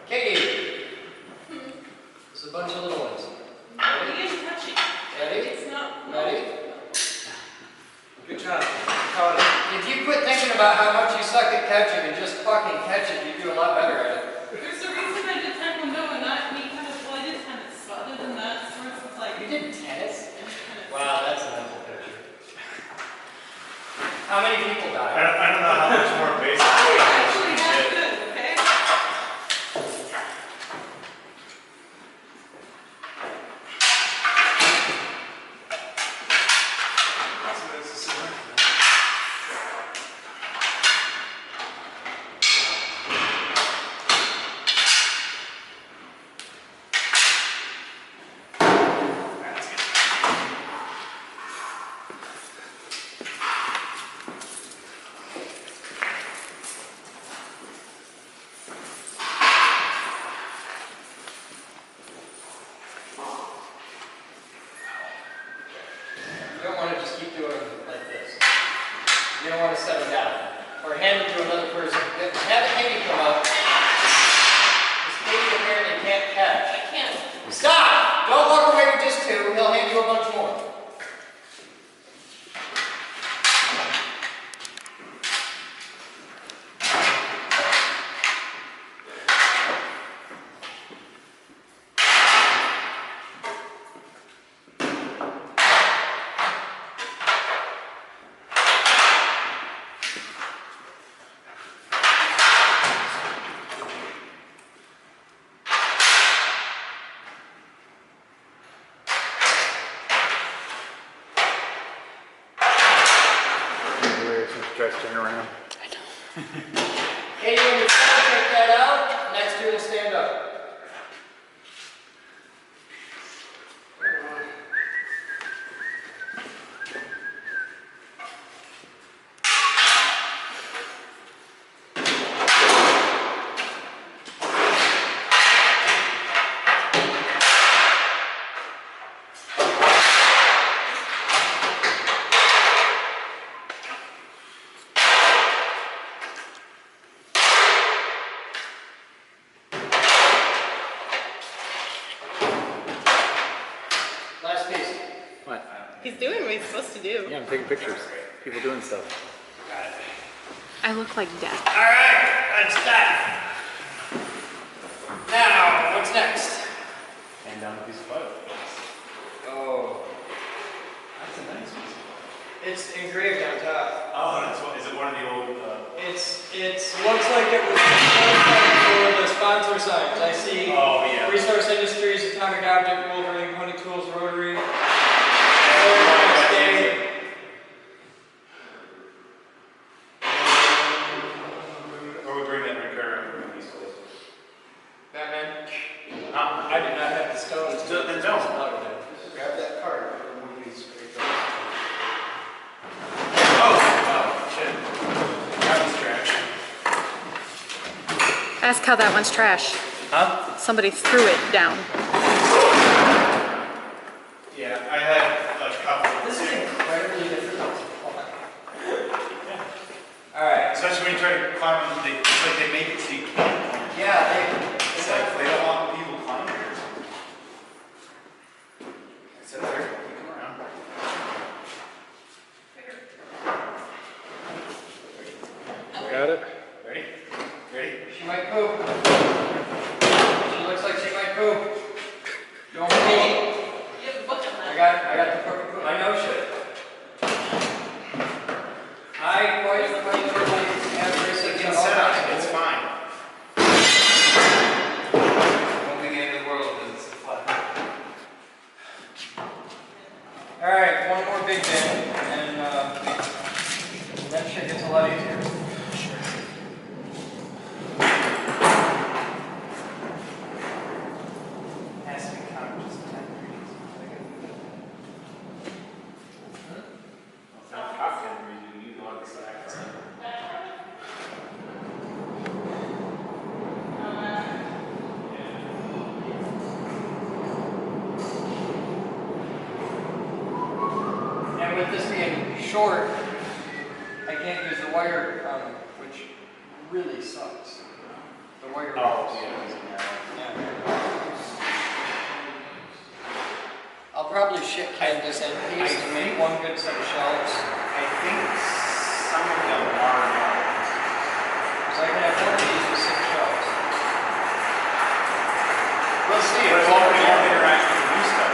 Katie. It's a bunch of little ones. You get touchy. Ready? It's not. Ready? Good job. If you quit thinking about how much you suck at catching and just fucking catch it, you'd do a lot better at it. There's a reason I did taekwondo and not any kind of, well, I did tennis, so other than that, sports was like. You did tennis? Tennis. Wow, that's a mental picture. How many people I died? don't know how much more basic. Actually, that's good, okay? You don't want to just keep doing it like this. You don't want to set them down. Or hand it to another person. Have Katie come up. This Katie apparently can't catch. I can't. Stop! Don't walk away with just 2. He'll hand you a bunch more. Tries to turn around. Katie, when you take that out, next 2 will stand up. you're supposed to do. Yeah, I'm taking pictures. People doing stuff. I look like death. All right, that's done. Now, what's next? And down a piece of plywood. Oh, That's a nice piece. it's engraved on top. Oh, that's what, is it one of the old, It's looks like it was for the sponsor signs. I see oh, yeah. Resource Industries, Atomic Object, Wolverine, Pony Tools, Rotary. Or we bring that recurring piece of. Batman. Huh? I do not have the stones. Then don't. Grab that card. Oh, shit. That was trash. Ask how that one's trash. Huh? Somebody threw it down. Yeah, I had a couple. This is incredibly difficult. All right. Especially when you try to climb them, it's like they make it so you can't. Yeah, It's like they don't want people climbing here. It's there. Come around. Got it? Ready? Ready? she might poop. She looks like she might poop. Don't poop. You have a book on that. I got the perfect poop. I know shit. I quite have research on all kinds. It's fine. Only game in the world is it's flat. All right, one more big bin, and that shit gets a lot easier. Has to be counted just 10 degrees. It's not cocktail reason, you want this accent. And with this being short, I can't use the wire, which really sucks. The wire. Oh, Yeah. I'll probably ship canvas and piece to make one good set of shelves. I think some of them are not. So I can have one of these with 6 shelves. We'll see. It won't interact with the new stuff.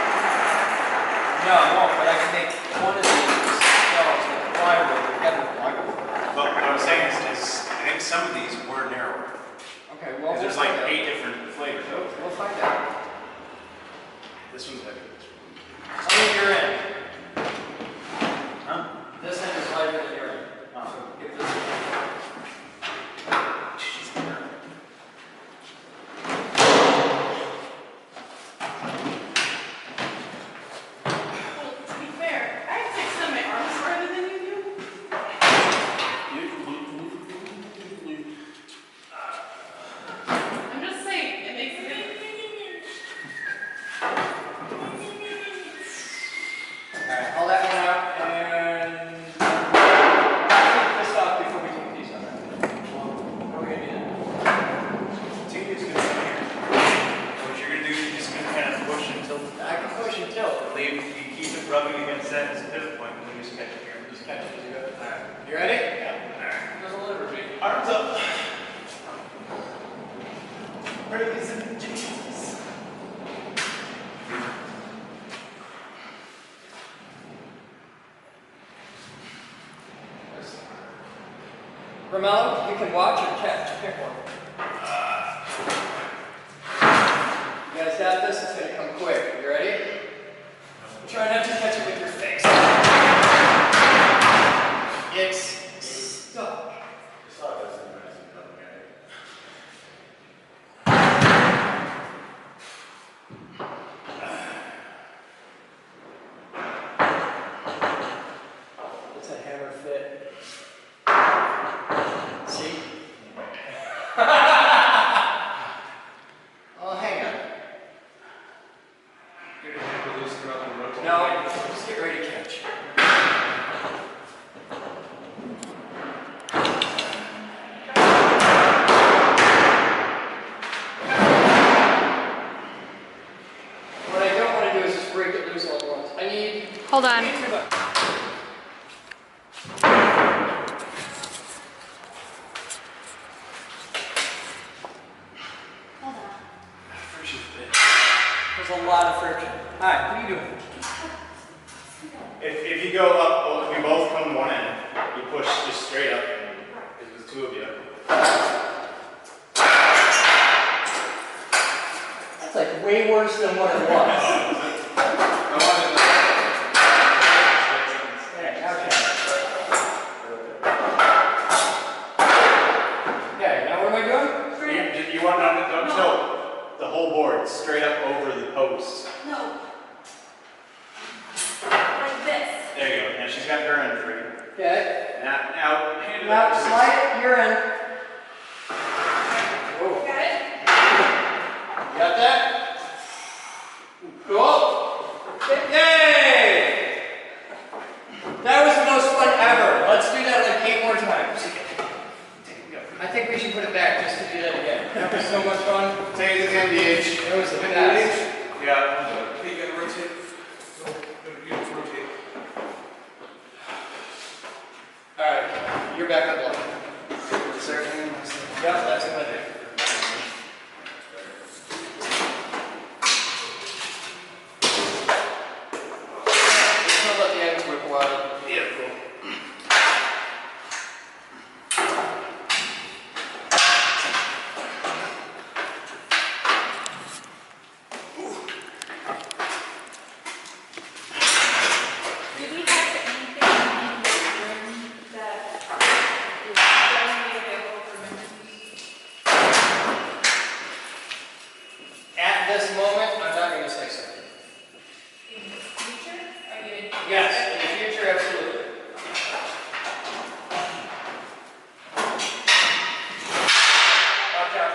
No, I won't, but I can make one of these shelves with plywood or heavy plywood. But what I'm saying is, I think some of these were narrower. Okay, well, Because there's we'll like find 8 different flavors. out. We'll find out. This one's heavy. How many you're in? Huh? This end is lighter than your end. Oh. So give this a Well, to be fair, I have 6 on my arms farther than you do. I'm just saying, it makes it. Alright, haul that one out and take this off before we take these on. What are we gonna do? Take this good from here. What you're gonna do is you're just gonna kind of push until I can push and tilt. you keep it rubbing against that pivot point, and then you just catch it here. Just catch it as you go. Alright. You ready? Yeah. There's a lever, baby. Arms up. Ladies and gentlemen. Romello, you can watch or catch. Pick one. You guys got this? It's gonna come quick. You ready? Try not to catch it with your face. It's stuck. It's a hammer fit. See? Oh, hang on. Get your hand loose throughout the rotation. No, just get ready to catch. What I don't want to do is just break it loose all at once. I need. Hold on. I need 2 bucks. just straight up, it was two of you. That's like way worse than what it was. Okay, now what am I doing? You want to no, the whole board straight up over the post. No. Like this. There you go. Now she's got her end free. Okay. Now hand it Now over. slide your end. Whoa. Got it? Got that? Cool. Yay! That was the most fun ever. Let's do that like 8 more times. I think we should put it back just to do that again. That was so much fun. Take it to MDH. It was the best. Yeah. You gotta rotate. Rotate. Alright, you're back on block. Yep, that's what I did. Just let the ends whip a while. Yeah, cool. Do we have anything in this room that is readily available for members? At this moment, I'm not going to say so. In the future? Are you? Yes, in the future, absolutely. Watch out.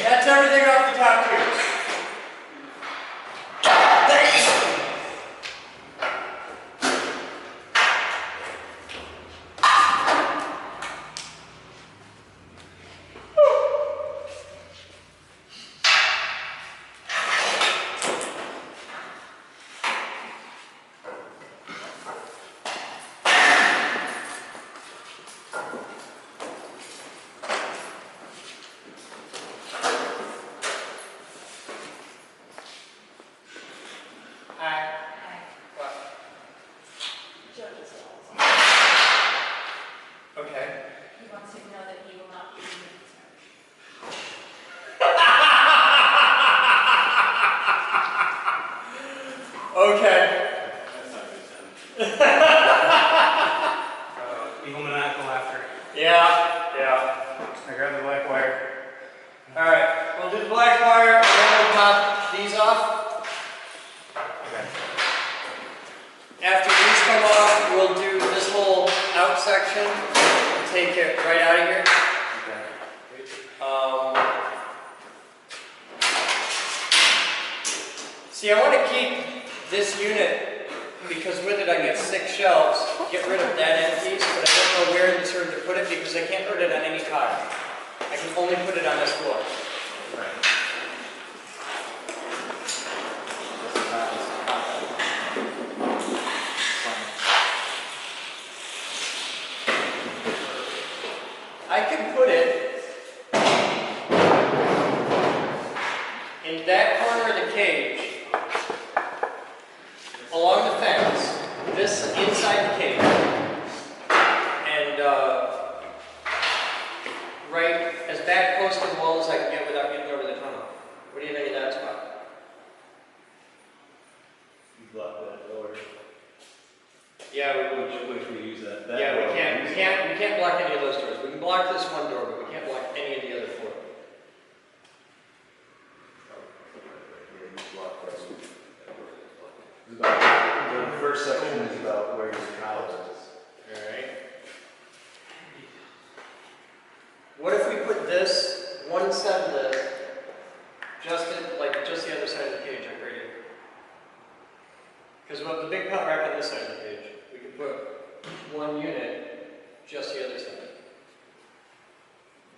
That's everything off the top here. Okay. He wants to know that he will not be removed. Okay. Evil maniacal laughter. Yeah. I grabbed the black wire. Alright, we'll do the black wire and then we'll pop these off. Okay. After these come off, we'll do this whole out section. Take it right out of here. See, I want to keep this unit because with it I get 6 shelves. Get rid of that end piece, but I don't know where in this room to put it because I can't put it on any tile. I can only put it on this floor. I can put it in that corner of the cage, along the fence, this inside the cage, and right as back close to the wall as I can get without getting over the tunnel. What do you think of that spot? You block that door. Yeah, Which we use that. yeah, we can't block any of those doors. We can block this one door, but we can't block any of the other 4. The first section is about where your trowel is. Alright. What if we put this, one side of this, just the other side of the cage, like right here? Because we have the big pot rack on this side of the cage. We could put one unit, just the other side.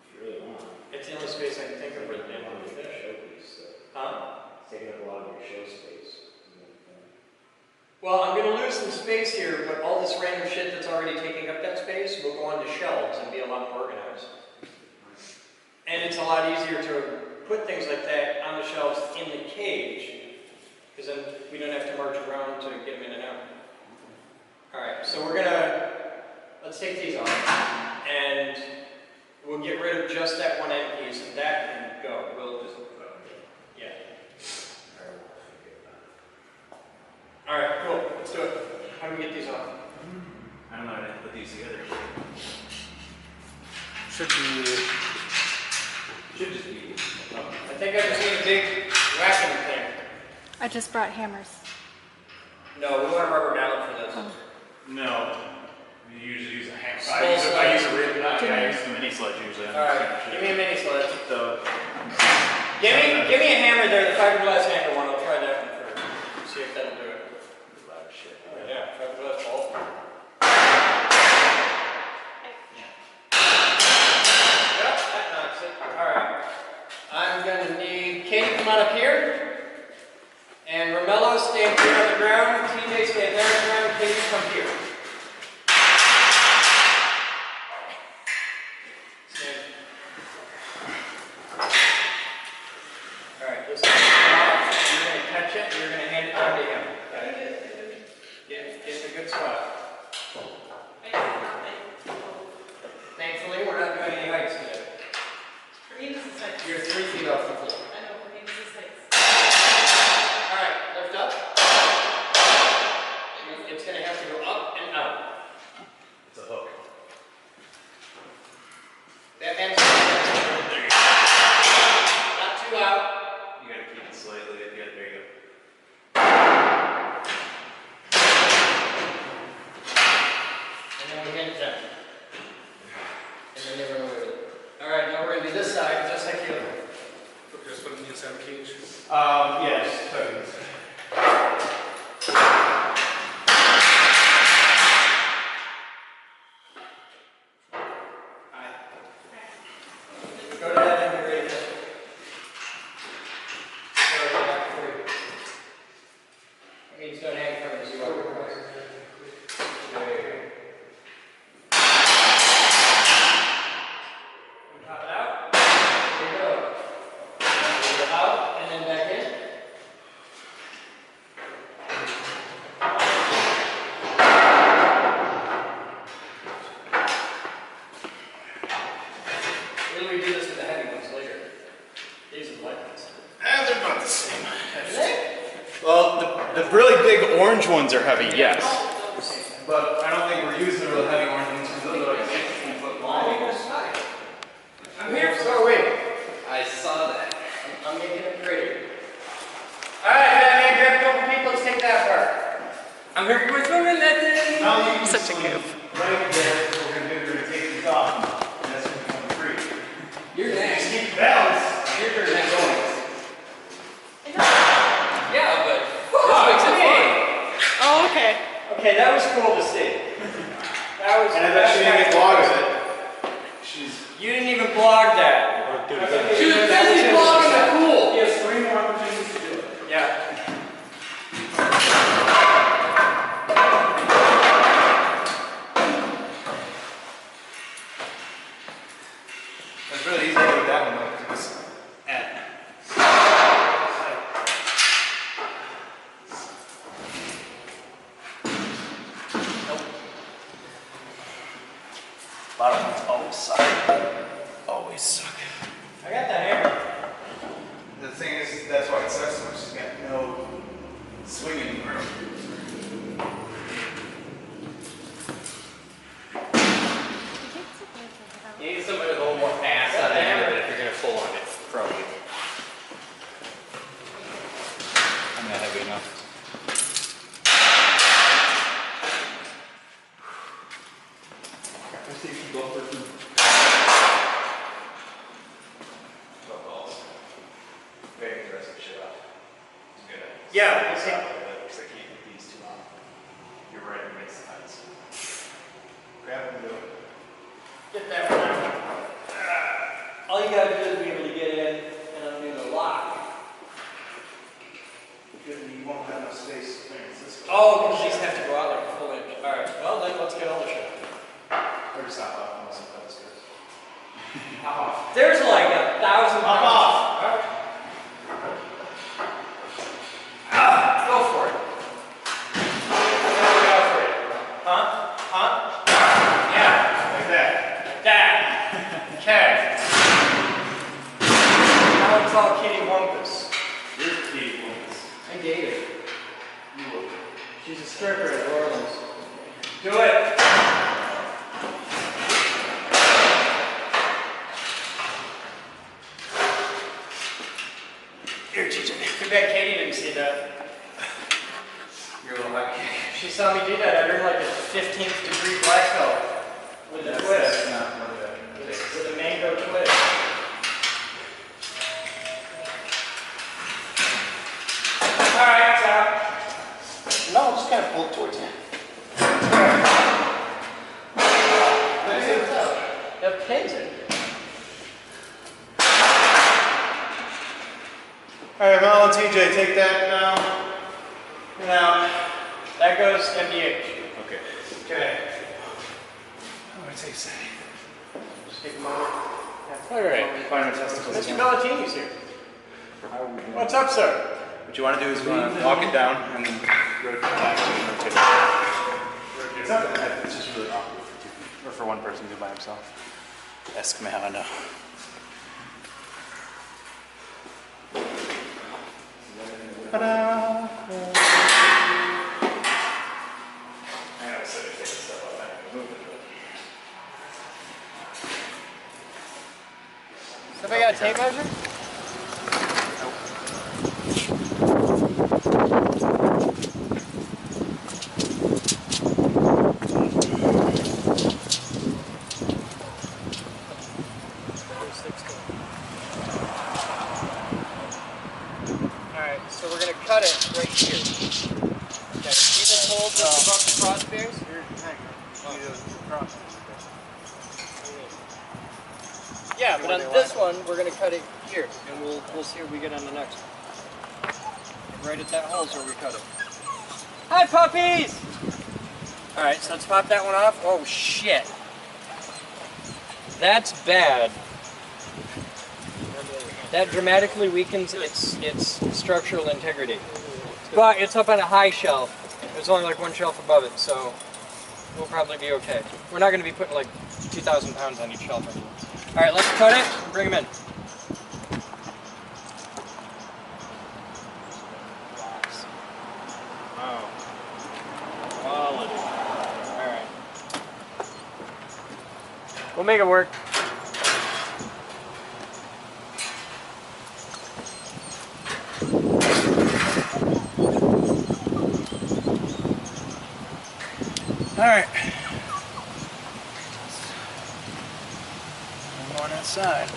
If you really want. It's the only space I can think of for the damn little fish. space here, but all this random shit that's already taking up that space will go onto shelves and be a lot more organized. And it's a lot easier to put things like that on the shelves in the cage, because then we don't have to march around to get them in and out. Alright, so let's take these off, and we'll get rid of just that one end piece, and that can go. We'll just, yeah. Alright, cool, let's do it. How do we get these off? I don't know how to put these together. Should just be. I think I just need a big whacking thing. I just brought hammers. No, we want a rubber mallet for this. Oh. No. We usually use a hammer. Small I use a real knife. Give I me- use the mini sledge usually. Alright, give me a mini sledge. So, Give me a hammer there, the fiberglass handle one. I'll try that one first. See if that'll do it. Oh, yeah, fiberglass bolt. Yep, that knocks it. Alright. I'm gonna need Katie, come on up here. And Romello, stand here on the ground. TJ, stand there on the ground. Katie, come here. Stand. Alright, this is off. You're going to catch it and you're going to hand it down to him. Okay? Get in a good spot. Thankfully, we're not doing any heights today. For me, this is like, You're 3 feet off the floor. I know, for me, this is like, Alright, lift up. It's going to have to go up and out. it's a hook. That ends there you go. Not too out. You gotta keep it slightly at the other. There you go. And then we hand it down. And then they run away with it. Alright, now we're going to do this side just like the other. Just put it inside the cage. Yes. Totally. Go to that end and ready to That means don't hang from as you walk across. There you go. Pop it out. There you go. Out and then back in. When we do this with the heavy ones later. These are light ones. They're about the same. Is it? Well, the really big orange ones are heavy, yes. But I don't think we're using the really heavy orange ones because those are like 16 foot long. I'm here for wait. I saw that. I'm making it pretty. Alright, Batman, grab a couple people, let's take that part. I'm here for swimming lessons. Now you can Such a swim goof. right there. We're gonna take these off. And that's gonna become free. You're next. Keep balance. Your turn next. I Yeah, but this Oh, makes it fun. Oh, okay. Okay, that was cool to see. That was. And I bet she didn't get vlogs it. She's. You didn't even blog that. She was busy vlogging the pool. He has 3 more opportunities to do it. Yeah. It's really easy to do that one though. Because at. Bottom ones always suck. Always suck. I got the hammer. The thing is, that's why it sucks so much. She's got no swinging room. You need somebody with a little more fast on the hammer if you're gonna pull on it from you. I'm not heavy enough. Very aggressive shit up. It's good. Yeah, we'll see. That looks like he these two on. You're right, it makes sense. Grab them and do it. Get that one out. All you gotta do is be able to get in and undo the lock. You won't have enough space to clearance this. Oh, because these have to go out like a stripper in New Orleans. Do it! Here, TJ. Too bad Katie didn't see that. You're a little high. She saw me do that. I earned like a 15th degree black belt with a twist. Not what that. With a mango twist. Alright, stop. No, just kind of pull it towards you. You have pins in it. Alright, Mel and TJ, take that now. Now, that goes MDH. Okay. Okay. Oh, it takes Just take a moment. Alright, find our testicles Mr. again. Bellatini's here. What's up, sir? What you want to do is you want to walk it down and then rotate back and rotate it. It's not bad, it's just really awkward for two people, or for one person to do by himself. Ask me how I know. Ta-da! I gotta set it, take this stuff up, I can move it. Somebody got a tape measure? Alright, so we're going to cut it right here. Okay, see this hole just above the crossbeams? Yeah, but on this one, we're going to cut it here, and we'll see what we get on the next one. Right at that hole is where we cut it. Hi, puppies! Alright, so let's pop that one off. Oh, shit. That's bad. That dramatically weakens its structural integrity. But it's up on a high shelf. There's only like one shelf above it, so we'll probably be okay. We're not going to be putting like 2,000 pounds on each shelf anymore. Alright, let's cut it and bring them in. Wow. Quality. Alright. We'll make it work. Alright. I'm going outside.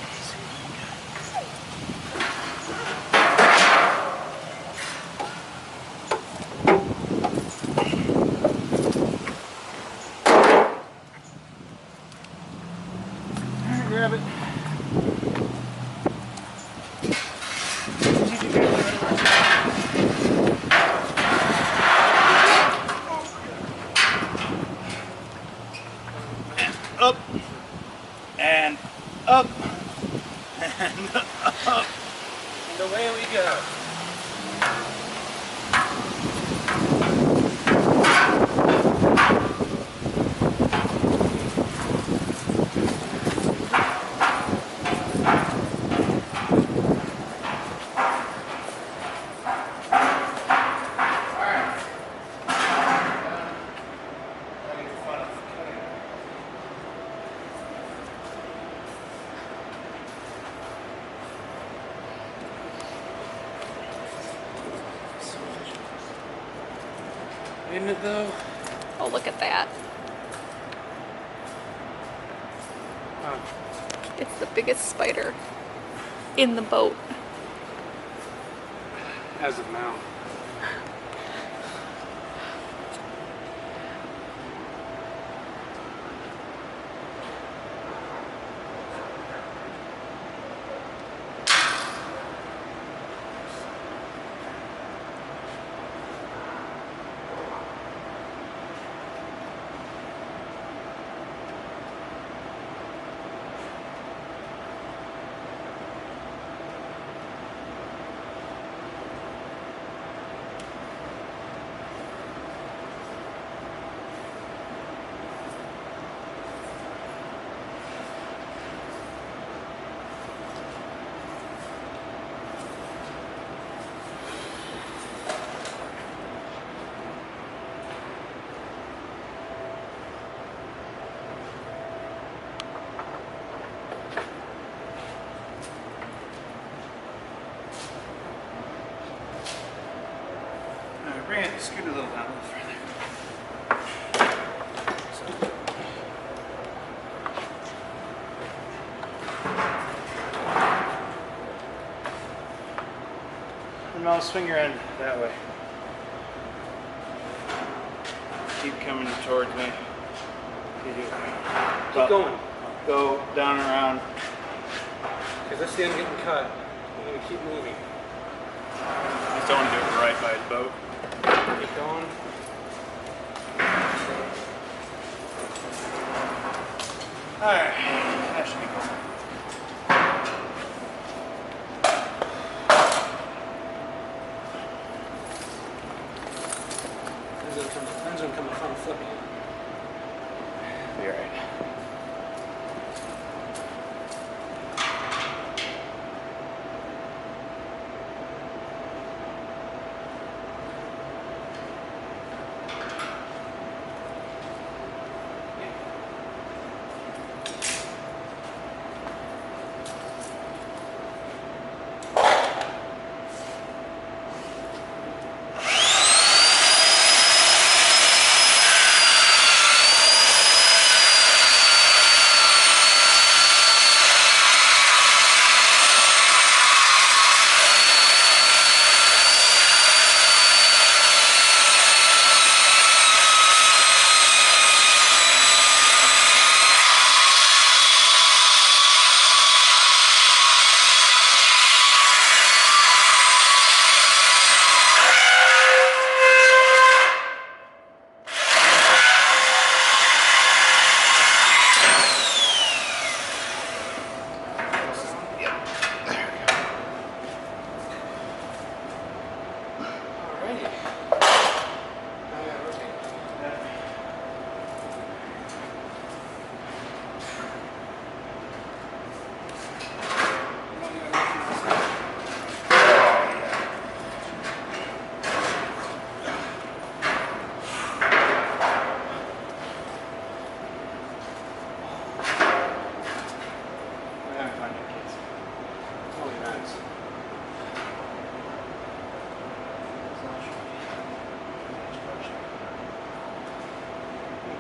Alright, grab it. Up and up and up, and away we go. Isn't it though? Oh, look at that. It's the biggest spider in the boat. As of now. bring it, scoot it a little down a little further. And now swing your end that way. Keep coming towards me. Keep going. Go down and around. Because that's the end getting cut. You're going to keep moving. Just don't want to do it right by his boat. Keep going. Alright, that should be cool. Friends gonna come in front and flip you. Be alright.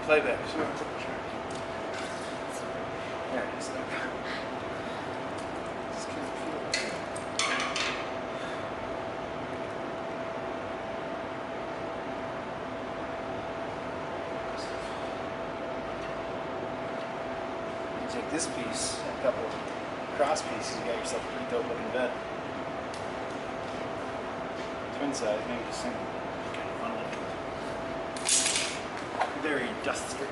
Playback. There it is. You take this piece and a couple cross pieces, you got yourself a pretty dope looking bed. Twin size, maybe just single. Kind of fun looking. Very industrial.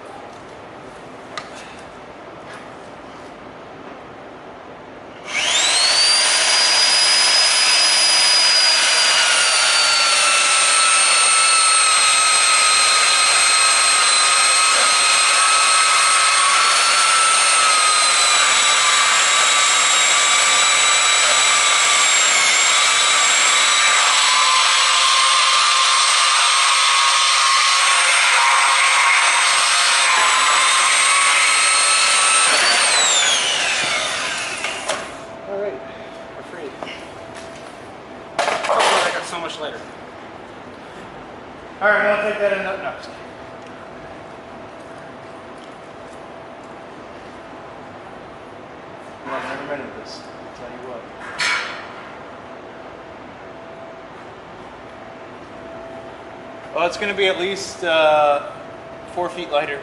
Later. All right, I'll take that in. No, no. I've never been at this. I'll tell you what. Well, it's going to be at least 4 feet lighter.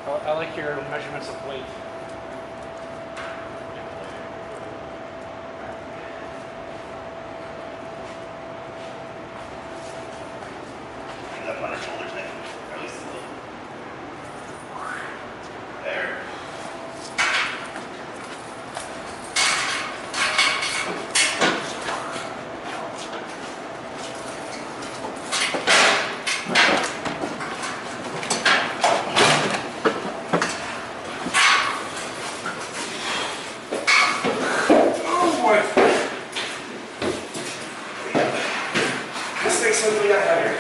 I like your measurements of weight. Up on our shoulders now. Or at least a little. There. Oh boy! This thing's something I have here.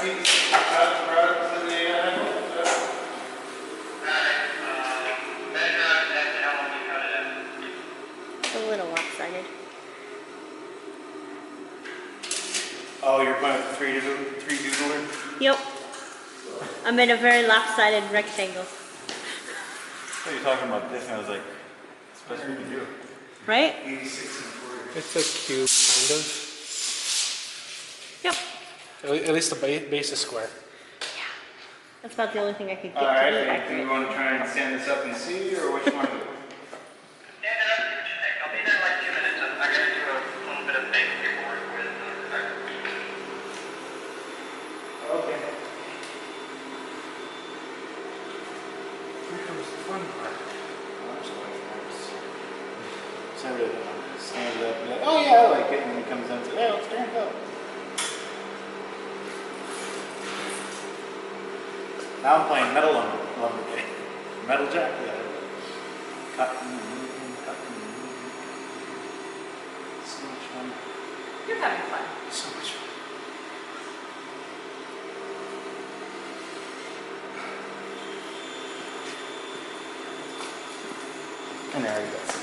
seats brought to the It's a little lopsided. Oh, you're playing with the three doodler? Yep. I'm in a very lopsided rectangle. So you're talking about this, and I was like, it's the best we can do. Right? 86 and 40. It's a cube, kind of. Yep. At least the base is square. That's about the only thing I could get Alright, to be do accurate. you want to try and stand this up and see, or which one? I'll be there in like 2 minutes. I gotta do a little bit of bank paperwork with Okay. Here comes the fun part. So I really don't want to stand it up and be like, oh yeah, I like it, and then it comes down to, hey, let's stand it up. Now I'm playing metal lumber game. Metal jack, yeah. Cutting and moving, cutting and moving. So much fun. You're having fun. So much fun. And there he goes.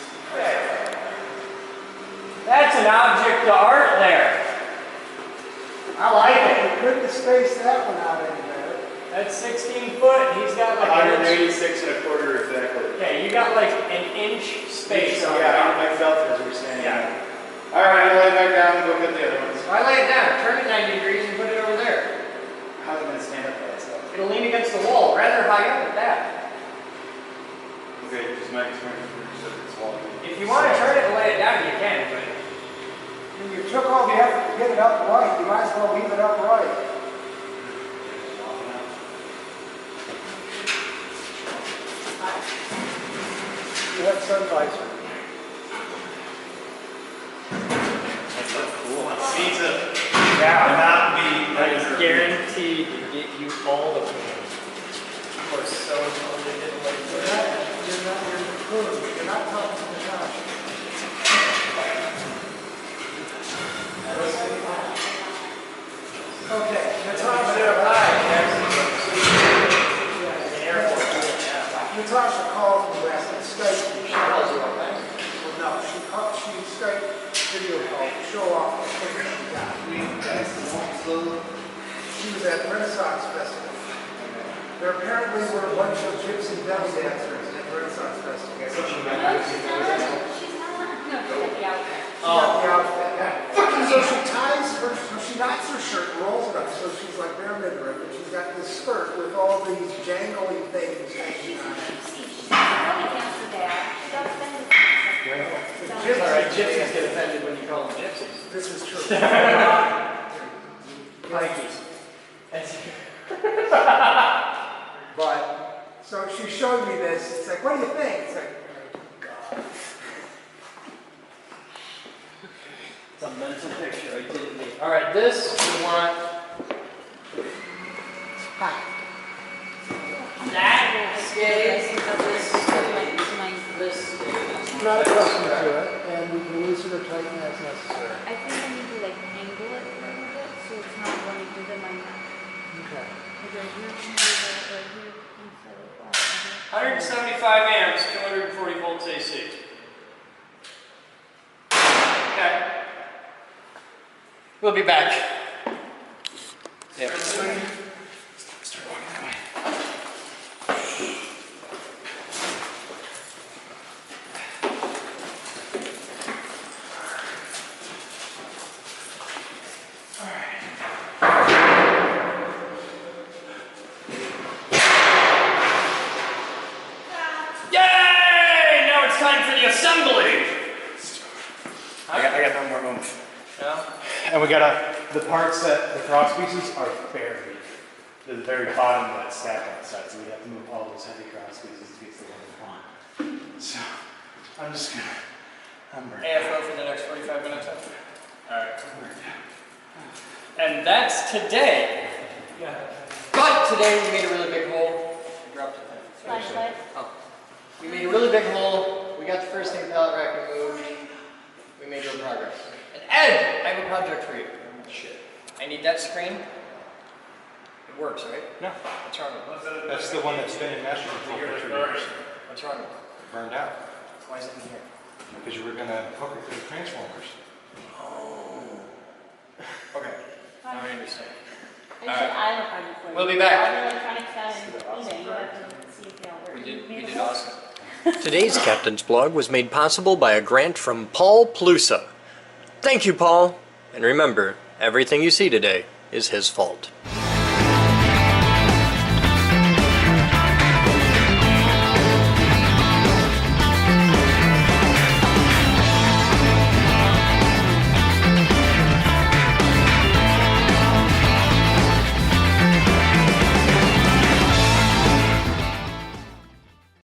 That's an object of art there. I like it. You couldn't space that one out any better. That's 16 foot. He's got like an inch. 186 and a quarter exactly. Yeah, you got like an inch space on Yeah, that. I felt as we were saying. Yeah. Alright, lay it back down and go get the other ones. So I lay it down, turn it 90 degrees and put it over there. How's it going to stand up by itself? It'll lean against the wall, rather high up at that. Okay, just my experience for it's wall. If you want to turn it and lay it down, you can, but You took all the effort to get it upright. You might as well leave it upright. You have sun visor. That's so cool. Needs to yeah, not be that is guaranteed to get you all the points. You are so totally getting away from that. You're not talking to the top. Okay, that's how I'm set up high. An airport. Natasha calls me last night, Skype me. She calls you all night. Well, no, she Skype video call to show off the picture she got. She was at the Renaissance Festival. There apparently were a bunch of gypsy belly dancers at the Renaissance Festival. She's not. No, she's the outfit. She got the outfit. Yeah. So she ties her, so she knots her shirt, rolls it up, so she's like bare midriff, and she's got this skirt with all these jangly things hanging on it. She's really cancer dad. She got offended. All right, gypsies get offended when you call them gypsies. This is true. Vikings. But, so she showed me this, it's like, what do you think? It's like, oh God. It's a mental picture I didn't need. All right, this we want. That stays. This stays. Not accustomed to it, and we can loosen or tighten as necessary. I think I need to like angle it a little bit so it's not running into my neck. Okay. Like right here, right here, inside of the box. 175 amps, 240 volts AC. Okay. We'll be back. Yep. Start walking that way. Yay! Now it's time for the assembly. I got no more oomph. No? And we gotta, the parts that, the cross pieces are buried. They're the very bottom of that stack on the side, so we have to move all those heavy cross pieces to get to the one we want. So, I'm just gonna, I'm burnt out. AFO for the next 45 minutes. Alright. I'm burnt out. And that's today. Yeah. But today we made a really big hole. I dropped it. Flashlight. Oh. We made a really big hole. We got the first thing pallet rack removed. We made real progress. And Ed, I have a project for you. Shit. I need that screen. works, right? No, What's wrong with it? that's the one that's been in master control for 3 years. What's wrong with it? Burned out. Why is it in here? Because you were gonna hook it to the transformers. Oh. Okay, now I understand. Actually, I have a project for you. We'll be back. All the electronics out in eBay, you have to see if they all work. We did awesome. Today's Captain's Blog was made possible by a grant from Paul Plusa. Thank you, Paul. And remember, everything you see today is his fault.